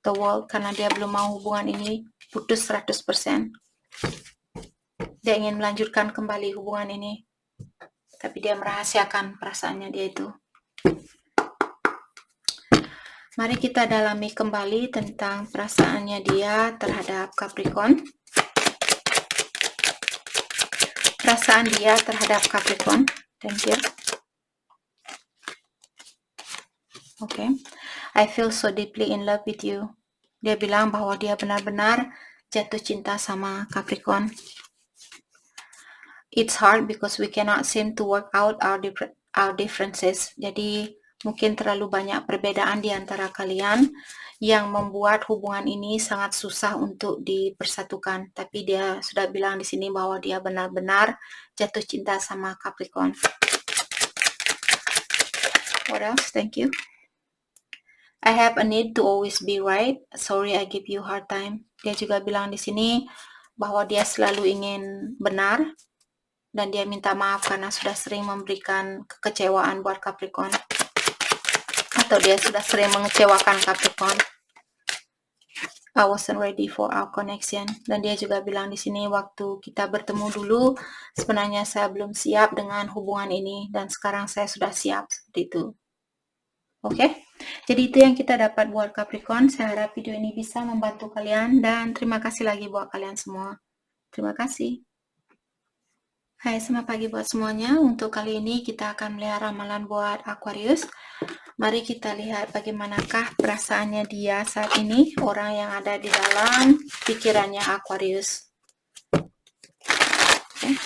the World, karena dia belum mau hubungan ini putus 100%. Dia ingin melanjutkan kembali hubungan ini, tapi dia merahasiakan perasaannya dia itu. Mari kita dalami kembali tentang perasaannya dia terhadap Capricorn. Perasaan dia terhadap Capricorn. Thank you. Okay. I feel so deeply in love with you. Dia bilang bahwa dia benar-benar jatuh cinta sama Capricorn. It's hard because we cannot seem to work out our differences. Jadi mungkin terlalu banyak perbedaan di antara kalian yang membuat hubungan ini sangat susah untuk dipersatukan. Tapi dia sudah bilang di sini bahwa dia benar-benar jatuh cinta sama Capricorn. What else? Thank you. I have a need to always be right. Sorry I give you hard time. Dia juga bilang di sini bahwa dia selalu ingin benar dan dia minta maaf karena sudah sering memberikan kekecewaan buat Capricorn. Atau dia sudah sering mengecewakan Capricorn. I wasn't ready for our connection. Dan dia juga bilang di sini waktu kita bertemu dulu, sebenarnya saya belum siap dengan hubungan ini dan sekarang saya sudah siap seperti itu. Oke, jadi itu yang kita dapat buat Capricorn. Saya harap video ini bisa membantu kalian dan terima kasih lagi buat kalian semua. Terima kasih. Hai, selamat pagi buat semuanya. Untuk kali ini kita akan melihat ramalan buat Aquarius. Mari kita lihat bagaimanakah perasaannya dia saat ini, orang yang ada di dalam pikirannya Aquarius. Okay.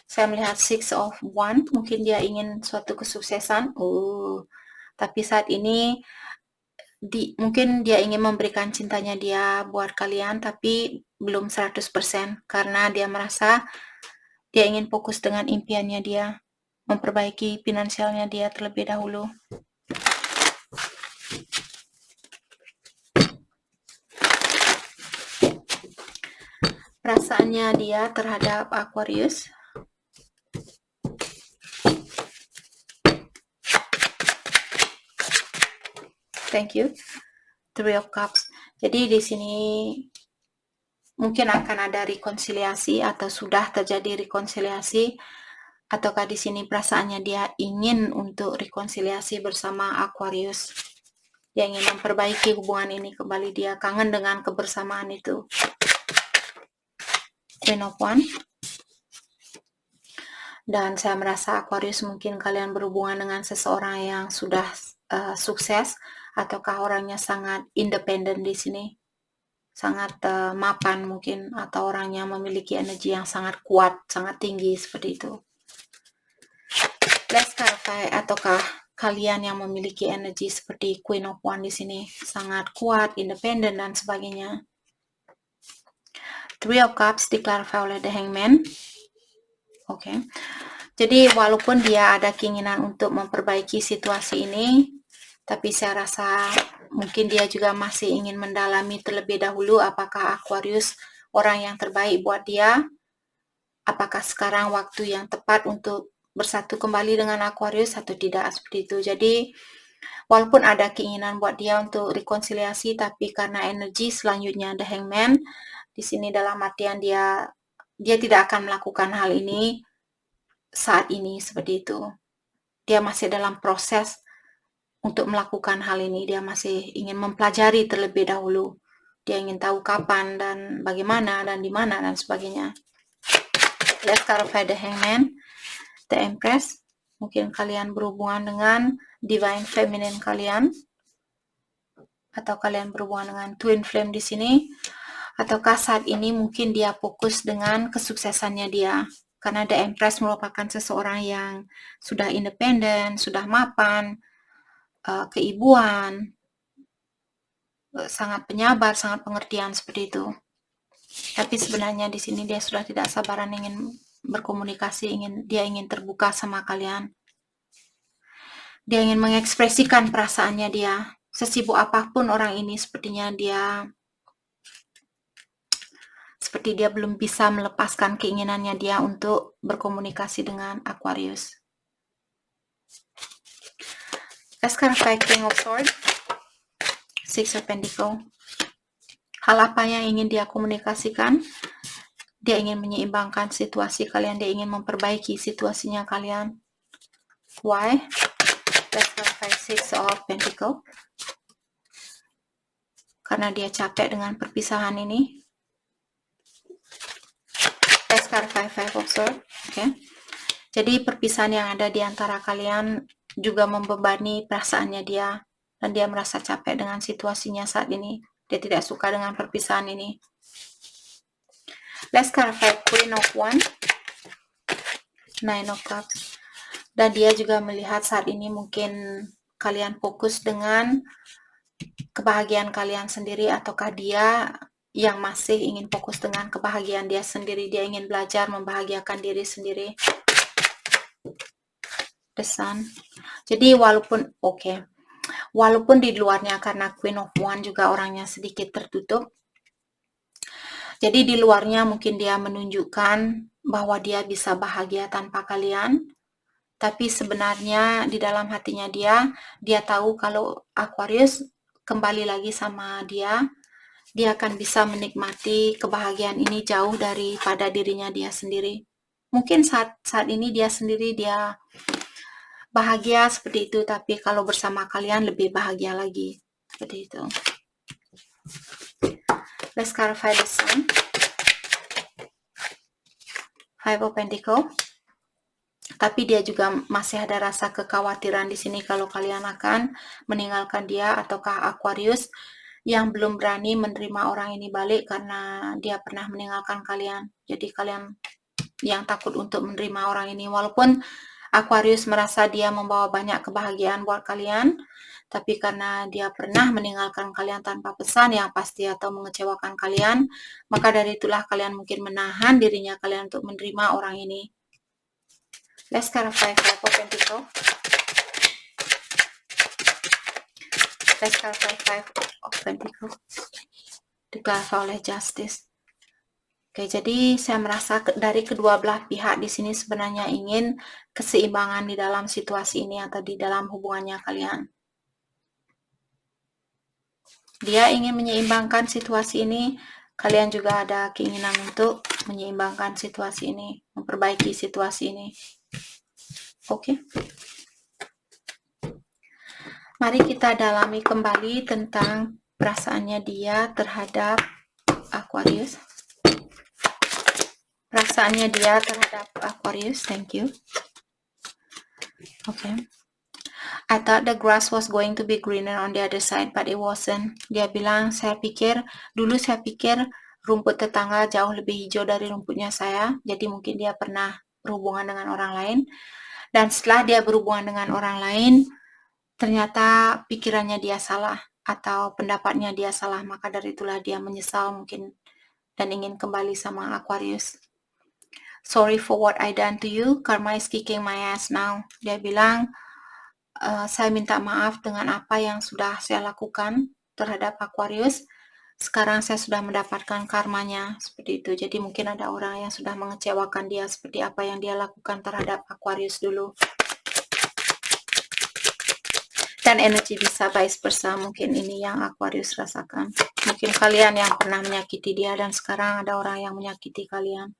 Saya melihat Six of Wands, mungkin dia ingin suatu kesuksesan. Tapi saat ini mungkin dia ingin memberikan cintanya dia buat kalian, tapi belum 100% karena dia merasa dia ingin fokus dengan impiannya dia, memperbaiki finansialnya dia terlebih dahulu. Perasaannya dia terhadap Aquarius. Thank you. Three of Cups. Jadi di sini mungkin akan ada rekonsiliasi atau sudah terjadi rekonsiliasi, ataukah di sini perasaannya dia ingin untuk rekonsiliasi bersama Aquarius. Dia ingin memperbaiki hubungan ini kembali, dia kangen dengan kebersamaan itu. Queen of Wands. Dan saya merasa Aquarius mungkin kalian berhubungan dengan seseorang yang sudah sukses, ataukah orangnya sangat independen di sini, sangat mapan mungkin, atau orangnya memiliki energi yang sangat kuat, sangat tinggi seperti itu. Let's clarify, ataukah kalian yang memiliki energi seperti Queen of Wands di sini, sangat kuat, independen dan sebagainya. Three of Cups diklarify oleh The Hangman. Oke. Jadi walaupun dia ada keinginan untuk memperbaiki situasi ini, tapi saya rasa mungkin dia juga masih ingin mendalami terlebih dahulu apakah Aquarius orang yang terbaik buat dia. Apakah sekarang waktu yang tepat untuk bersatu kembali dengan Aquarius atau tidak, seperti itu. Jadi walaupun ada keinginan buat dia untuk rekonsiliasi, tapi karena energi selanjutnya The Hangman di sini dalam artian dia tidak akan melakukan hal ini saat ini, seperti itu. Dia masih dalam proses untuk melakukan hal ini, dia masih ingin mempelajari terlebih dahulu. Dia ingin tahu kapan dan bagaimana dan di mana dan sebagainya. Let's clarify The Hangman, The Empress. Mungkin kalian berhubungan dengan Divine Feminine kalian, atau kalian berhubungan dengan Twin Flame di sini. Ataukah saat ini mungkin dia fokus dengan kesuksesannya dia, karena The Empress merupakan seseorang yang sudah independen, sudah mapan, keibuan, sangat penyabar, sangat pengertian seperti itu. Tapi sebenarnya di sini dia sudah tidak sabaran ingin berkomunikasi, dia ingin terbuka sama kalian. Dia ingin mengekspresikan perasaannya dia. Sesibuk apapun orang ini, sepertinya seperti dia belum bisa melepaskan keinginannya dia untuk berkomunikasi dengan Aquarius. Let's clarify King of Swords, Six of Pentacles. Hal apa yang ingin dia komunikasikan? Dia ingin menyeimbangkan situasi kalian, dia ingin memperbaiki situasinya kalian. Why? Let's clarify Six of Pentacles. Karena dia capek dengan perpisahan ini. Let's clarify Five of Swords. Okay. Jadi perpisahan yang ada di antara kalian juga membebani perasaannya dia, dan dia merasa capek dengan situasinya saat ini. Dia tidak suka dengan perpisahan ini. Let's clarify Queen of Wands, Nine of Cups. Dan dia juga melihat saat ini mungkin kalian fokus dengan kebahagiaan kalian sendiri, ataukah dia yang masih ingin fokus dengan kebahagiaan dia sendiri. Dia ingin belajar membahagiakan diri sendiri. The Sun. Jadi walaupun di luarnya, karena Queen of Wands juga orangnya sedikit tertutup, jadi di luarnya mungkin dia menunjukkan bahwa dia bisa bahagia tanpa kalian, tapi sebenarnya di dalam hatinya dia tahu kalau Aquarius kembali lagi sama dia akan bisa menikmati kebahagiaan ini jauh daripada dirinya dia sendiri. Mungkin saat ini dia sendiri dia bahagia seperti itu, tapi kalau bersama kalian lebih bahagia lagi. Seperti itu. Let's clarify the Sun. Five of Pentacles. Tapi dia juga masih ada rasa kekhawatiran di sini kalau kalian akan meninggalkan dia, ataukah Aquarius yang belum berani menerima orang ini balik karena dia pernah meninggalkan kalian. Jadi kalian yang takut untuk menerima orang ini, walaupun Aquarius merasa dia membawa banyak kebahagiaan buat kalian, tapi karena dia pernah meninggalkan kalian tanpa pesan yang pasti atau mengecewakan kalian, maka dari itulah kalian mungkin menahan dirinya kalian untuk menerima orang ini. Let's clarify Five of Pentacles. Let's clarify Five of Pentacles. Diklarify oleh Justice. Oke, jadi saya merasa dari kedua belah pihak di sini sebenarnya ingin keseimbangan di dalam situasi ini atau di dalam hubungannya kalian. Dia ingin menyeimbangkan situasi ini, kalian juga ada keinginan untuk menyeimbangkan situasi ini, memperbaiki situasi ini. Oke. Mari kita dalami kembali tentang perasaannya dia terhadap Aquarius. Perasaannya dia terhadap Aquarius. Thank you. Okay. I thought the grass was going to be greener on the other side, but it wasn't. Dia bilang, dulu saya pikir rumput tetangga jauh lebih hijau dari rumputnya saya. Jadi mungkin dia pernah berhubungan dengan orang lain. Dan setelah dia berhubungan dengan orang lain, ternyata pikirannya dia salah atau pendapatnya dia salah. Maka dari itulah dia menyesal mungkin dan ingin kembali sama Aquarius. Sorry for what I done to you. Karma is kicking my ass now. Dia bilang, saya minta maaf dengan apa yang sudah saya lakukan terhadap Aquarius. Sekarang saya sudah mendapatkan karmanya. Seperti itu. Jadi mungkin ada orang yang sudah mengecewakan dia seperti apa yang dia lakukan terhadap Aquarius dulu. Dan energi bisa vice versa. Mungkin ini yang Aquarius rasakan. Mungkin kalian yang pernah menyakiti dia dan sekarang ada orang yang menyakiti kalian.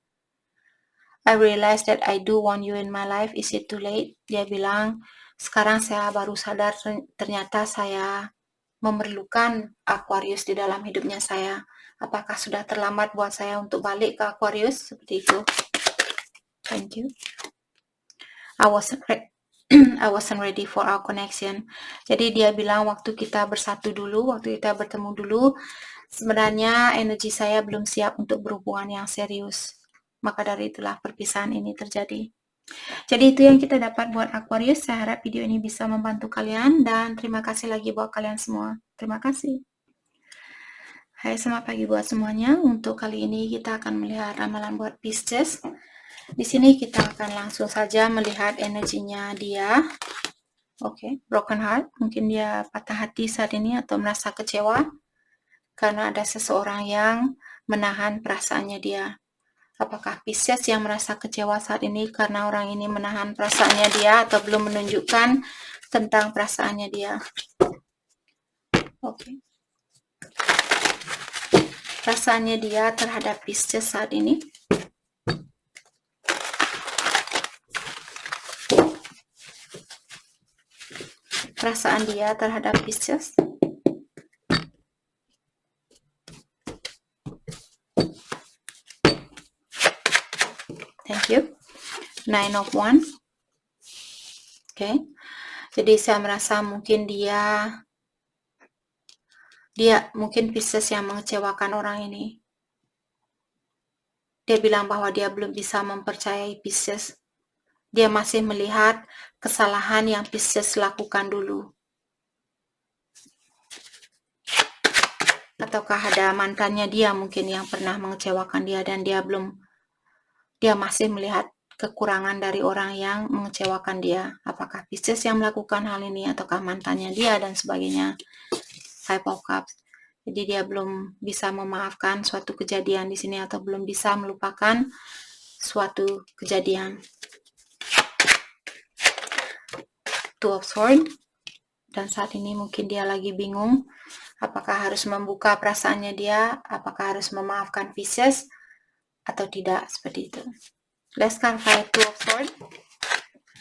I realize that I do want you in my life. Is it too late? Dia bilang, sekarang saya baru sadar ternyata saya memerlukan Aquarius di dalam hidupnya saya. Apakah sudah terlambat buat saya untuk balik ke Aquarius? Seperti itu. Thank you. I wasn't ready for our connection. Jadi dia bilang waktu kita bersatu dulu, waktu kita bertemu dulu, sebenarnya energi saya belum siap untuk berhubungan yang serius. Maka dari itulah perpisahan ini terjadi. Jadi itu yang kita dapat buat Aquarius. Saya harap video ini bisa membantu kalian dan terima kasih lagi buat kalian semua. Terima kasih. Hai, selamat pagi buat semuanya. Untuk kali ini kita akan melihat ramalan buat Pisces. Di sini kita akan langsung saja melihat energinya dia. Oke, broken heart. Mungkin dia patah hati saat ini atau merasa kecewa karena ada seseorang yang menahan perasaannya dia. Apakah Pisces yang merasa kecewa saat ini karena orang ini menahan perasaannya dia atau belum menunjukkan tentang perasaannya dia? Oke. Perasaannya dia terhadap Pisces saat ini. Perasaan dia terhadap Pisces. Thank you. 9 of Wands. Oke. Jadi saya merasa mungkin dia mungkin Pisces yang mengecewakan orang ini. Dia bilang bahwa dia belum bisa mempercayai Pisces. Dia masih melihat kesalahan yang Pisces lakukan dulu. Ataukah ada mantannya dia mungkin yang pernah mengecewakan dia dan dia masih melihat kekurangan dari orang yang mengecewakan dia. Apakah Pisces yang melakukan hal ini ataukah mantannya dia dan sebagainya. Five of Cups. Jadi dia belum bisa memaafkan suatu kejadian di sini atau belum bisa melupakan suatu kejadian. Two of Swords. Dan saat ini mungkin dia lagi bingung apakah harus membuka perasaannya dia, apakah harus memaafkan Pisces atau tidak, seperti itu. Let's clarify Two of Swords.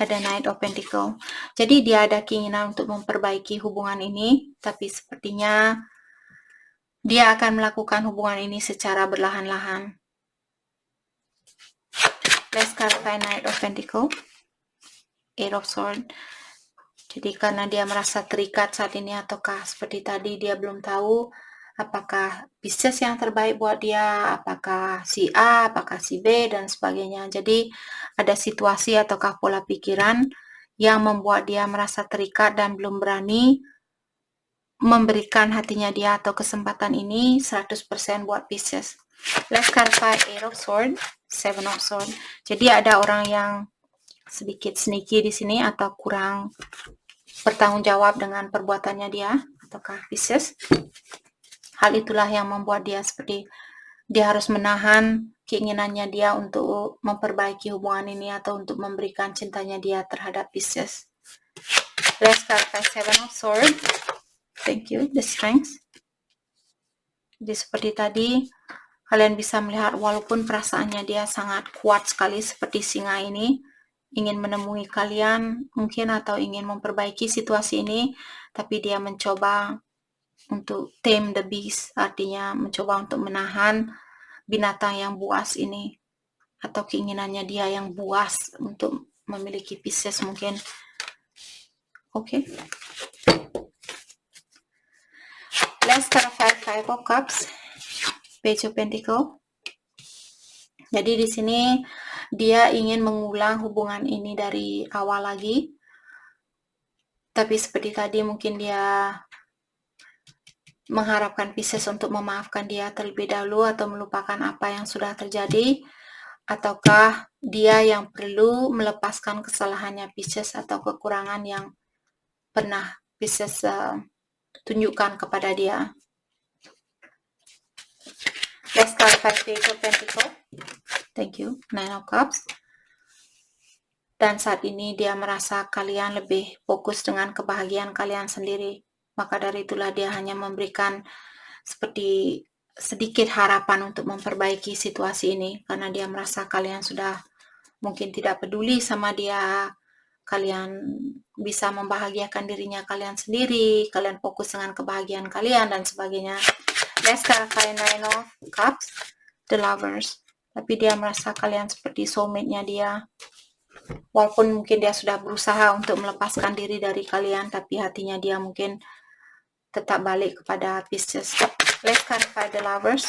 Ada Knight of Pentacles. Jadi dia ada keinginan untuk memperbaiki hubungan ini, tapi sepertinya dia akan melakukan hubungan ini secara berlahan-lahan. Let's clarify Knight of Pentacles. Eight of Swords. Jadi karena dia merasa terikat saat ini ataukah seperti tadi dia belum tahu apakah Pisces yang terbaik buat dia, apakah si A, apakah si B, dan sebagainya. Jadi ada situasi ataukah pola pikiran yang membuat dia merasa terikat dan belum berani memberikan hatinya dia atau kesempatan ini 100% buat Pisces. Let's clarify Eight of Swords, Seven of Swords. Jadi ada orang yang sedikit sneaky di sini atau kurang bertanggung jawab dengan perbuatannya dia ataukah Pisces. Hal itulah yang membuat dia seperti dia harus menahan keinginannya dia untuk memperbaiki hubungan ini atau untuk memberikan cintanya dia terhadap Pisces. Let's clarify Seven of Swords. Thank you. The Strength. Jadi seperti tadi kalian bisa melihat walaupun perasaannya dia sangat kuat sekali seperti singa ini, ingin menemui kalian mungkin atau ingin memperbaiki situasi ini, tapi dia mencoba untuk tame the beast, artinya mencoba untuk menahan binatang yang buas ini atau keinginannya dia yang buas untuk memiliki Pisces mungkin. Oke. Let's clarify Five of Cups, Page of Pentacles. Jadi di sini dia ingin mengulang hubungan ini dari awal lagi. Tapi seperti tadi mungkin dia mengharapkan Pisces untuk memaafkan dia terlebih dahulu atau melupakan apa yang sudah terjadi. Ataukah dia yang perlu melepaskan kesalahannya Pisces atau kekurangan yang pernah Pisces tunjukkan kepada dia. Let's clarify Page of Pentacles. Thank you. Nine of Cups. Dan saat ini dia merasa kalian lebih fokus dengan kebahagiaan kalian sendiri. Maka dari itulah dia hanya memberikan seperti sedikit harapan untuk memperbaiki situasi ini. Karena dia merasa kalian sudah mungkin tidak peduli sama dia. Kalian bisa membahagiakan dirinya kalian sendiri. Kalian fokus dengan kebahagiaan kalian dan sebagainya. Let's clarify Nine of Cups. The Lovers. Tapi dia merasa kalian seperti soulmate-nya dia. Walaupun mungkin dia sudah berusaha untuk melepaskan diri dari kalian, tapi hatinya dia mungkin tetap balik kepada Pisces. Let's clarify The Lovers.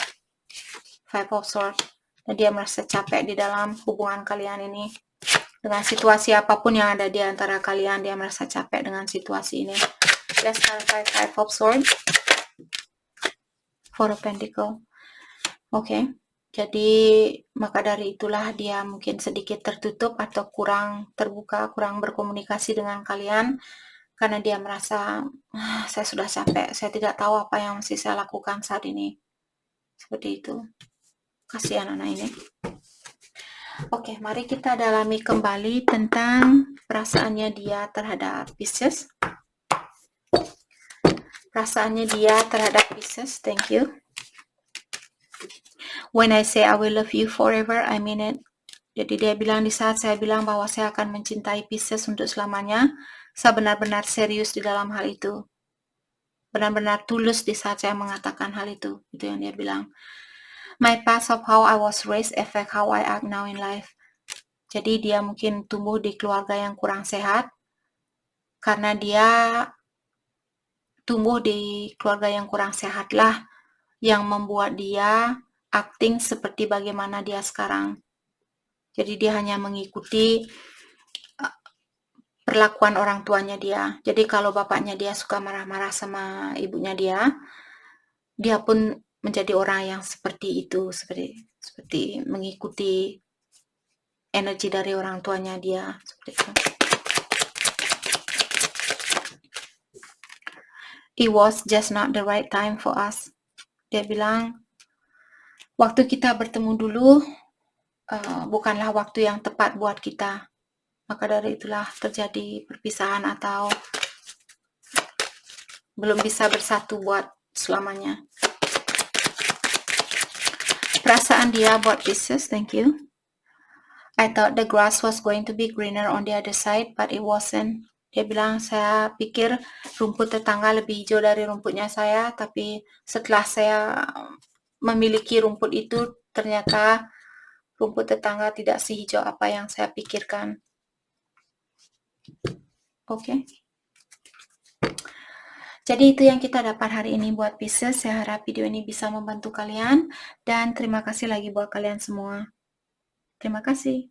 Five of Swords. Dan dia merasa capek di dalam hubungan kalian ini. Dengan situasi apapun yang ada di antara kalian, dia merasa capek dengan situasi ini. Let's clarify Five of Swords. Four of Pentacle. Oke. Jadi maka dari itulah dia mungkin sedikit tertutup atau kurang terbuka, kurang berkomunikasi dengan kalian karena dia merasa saya sudah capek, saya tidak tahu apa yang mesti saya lakukan saat ini. Seperti itu. Kasihan anak ini. Oke, mari kita dalami kembali tentang perasaannya dia terhadap Pisces. Perasaannya dia terhadap Pisces, thank you. When I say I will love you forever, I mean it. Jadi dia bilang di saat saya bilang bahwa saya akan mencintai Pisces untuk selamanya, saya benar-benar serius di dalam hal itu. Benar-benar tulus di saat saya mengatakan hal itu. Itu yang dia bilang. My past of how I was raised affect how I act now in life. Jadi dia mungkin tumbuh di keluarga yang kurang sehat. Karena dia tumbuh di keluarga yang kurang sehat lah yang membuat dia acting seperti bagaimana dia sekarang. Jadi dia hanya mengikuti perlakuan orang tuanya dia. Jadi kalau bapaknya dia suka marah-marah sama ibunya dia pun menjadi orang yang seperti itu, seperti mengikuti energi dari orang tuanya dia, seperti itu. It was just not the right time for us. Dia bilang, waktu kita bertemu dulu bukanlah waktu yang tepat buat kita. Maka dari itulah terjadi perpisahan atau belum bisa bersatu buat selamanya. Perasaan dia buat Pisces, thank you. I thought the grass was going to be greener on the other side, but it wasn't. Dia bilang, saya pikir rumput tetangga lebih hijau dari rumputnya saya, tapi setelah saya memiliki rumput itu, ternyata rumput tetangga tidak sehijau apa yang saya pikirkan. Oke. Jadi itu yang kita dapat hari ini buat Pisces. Saya harap video ini bisa membantu kalian. Dan terima kasih lagi buat kalian semua. Terima kasih.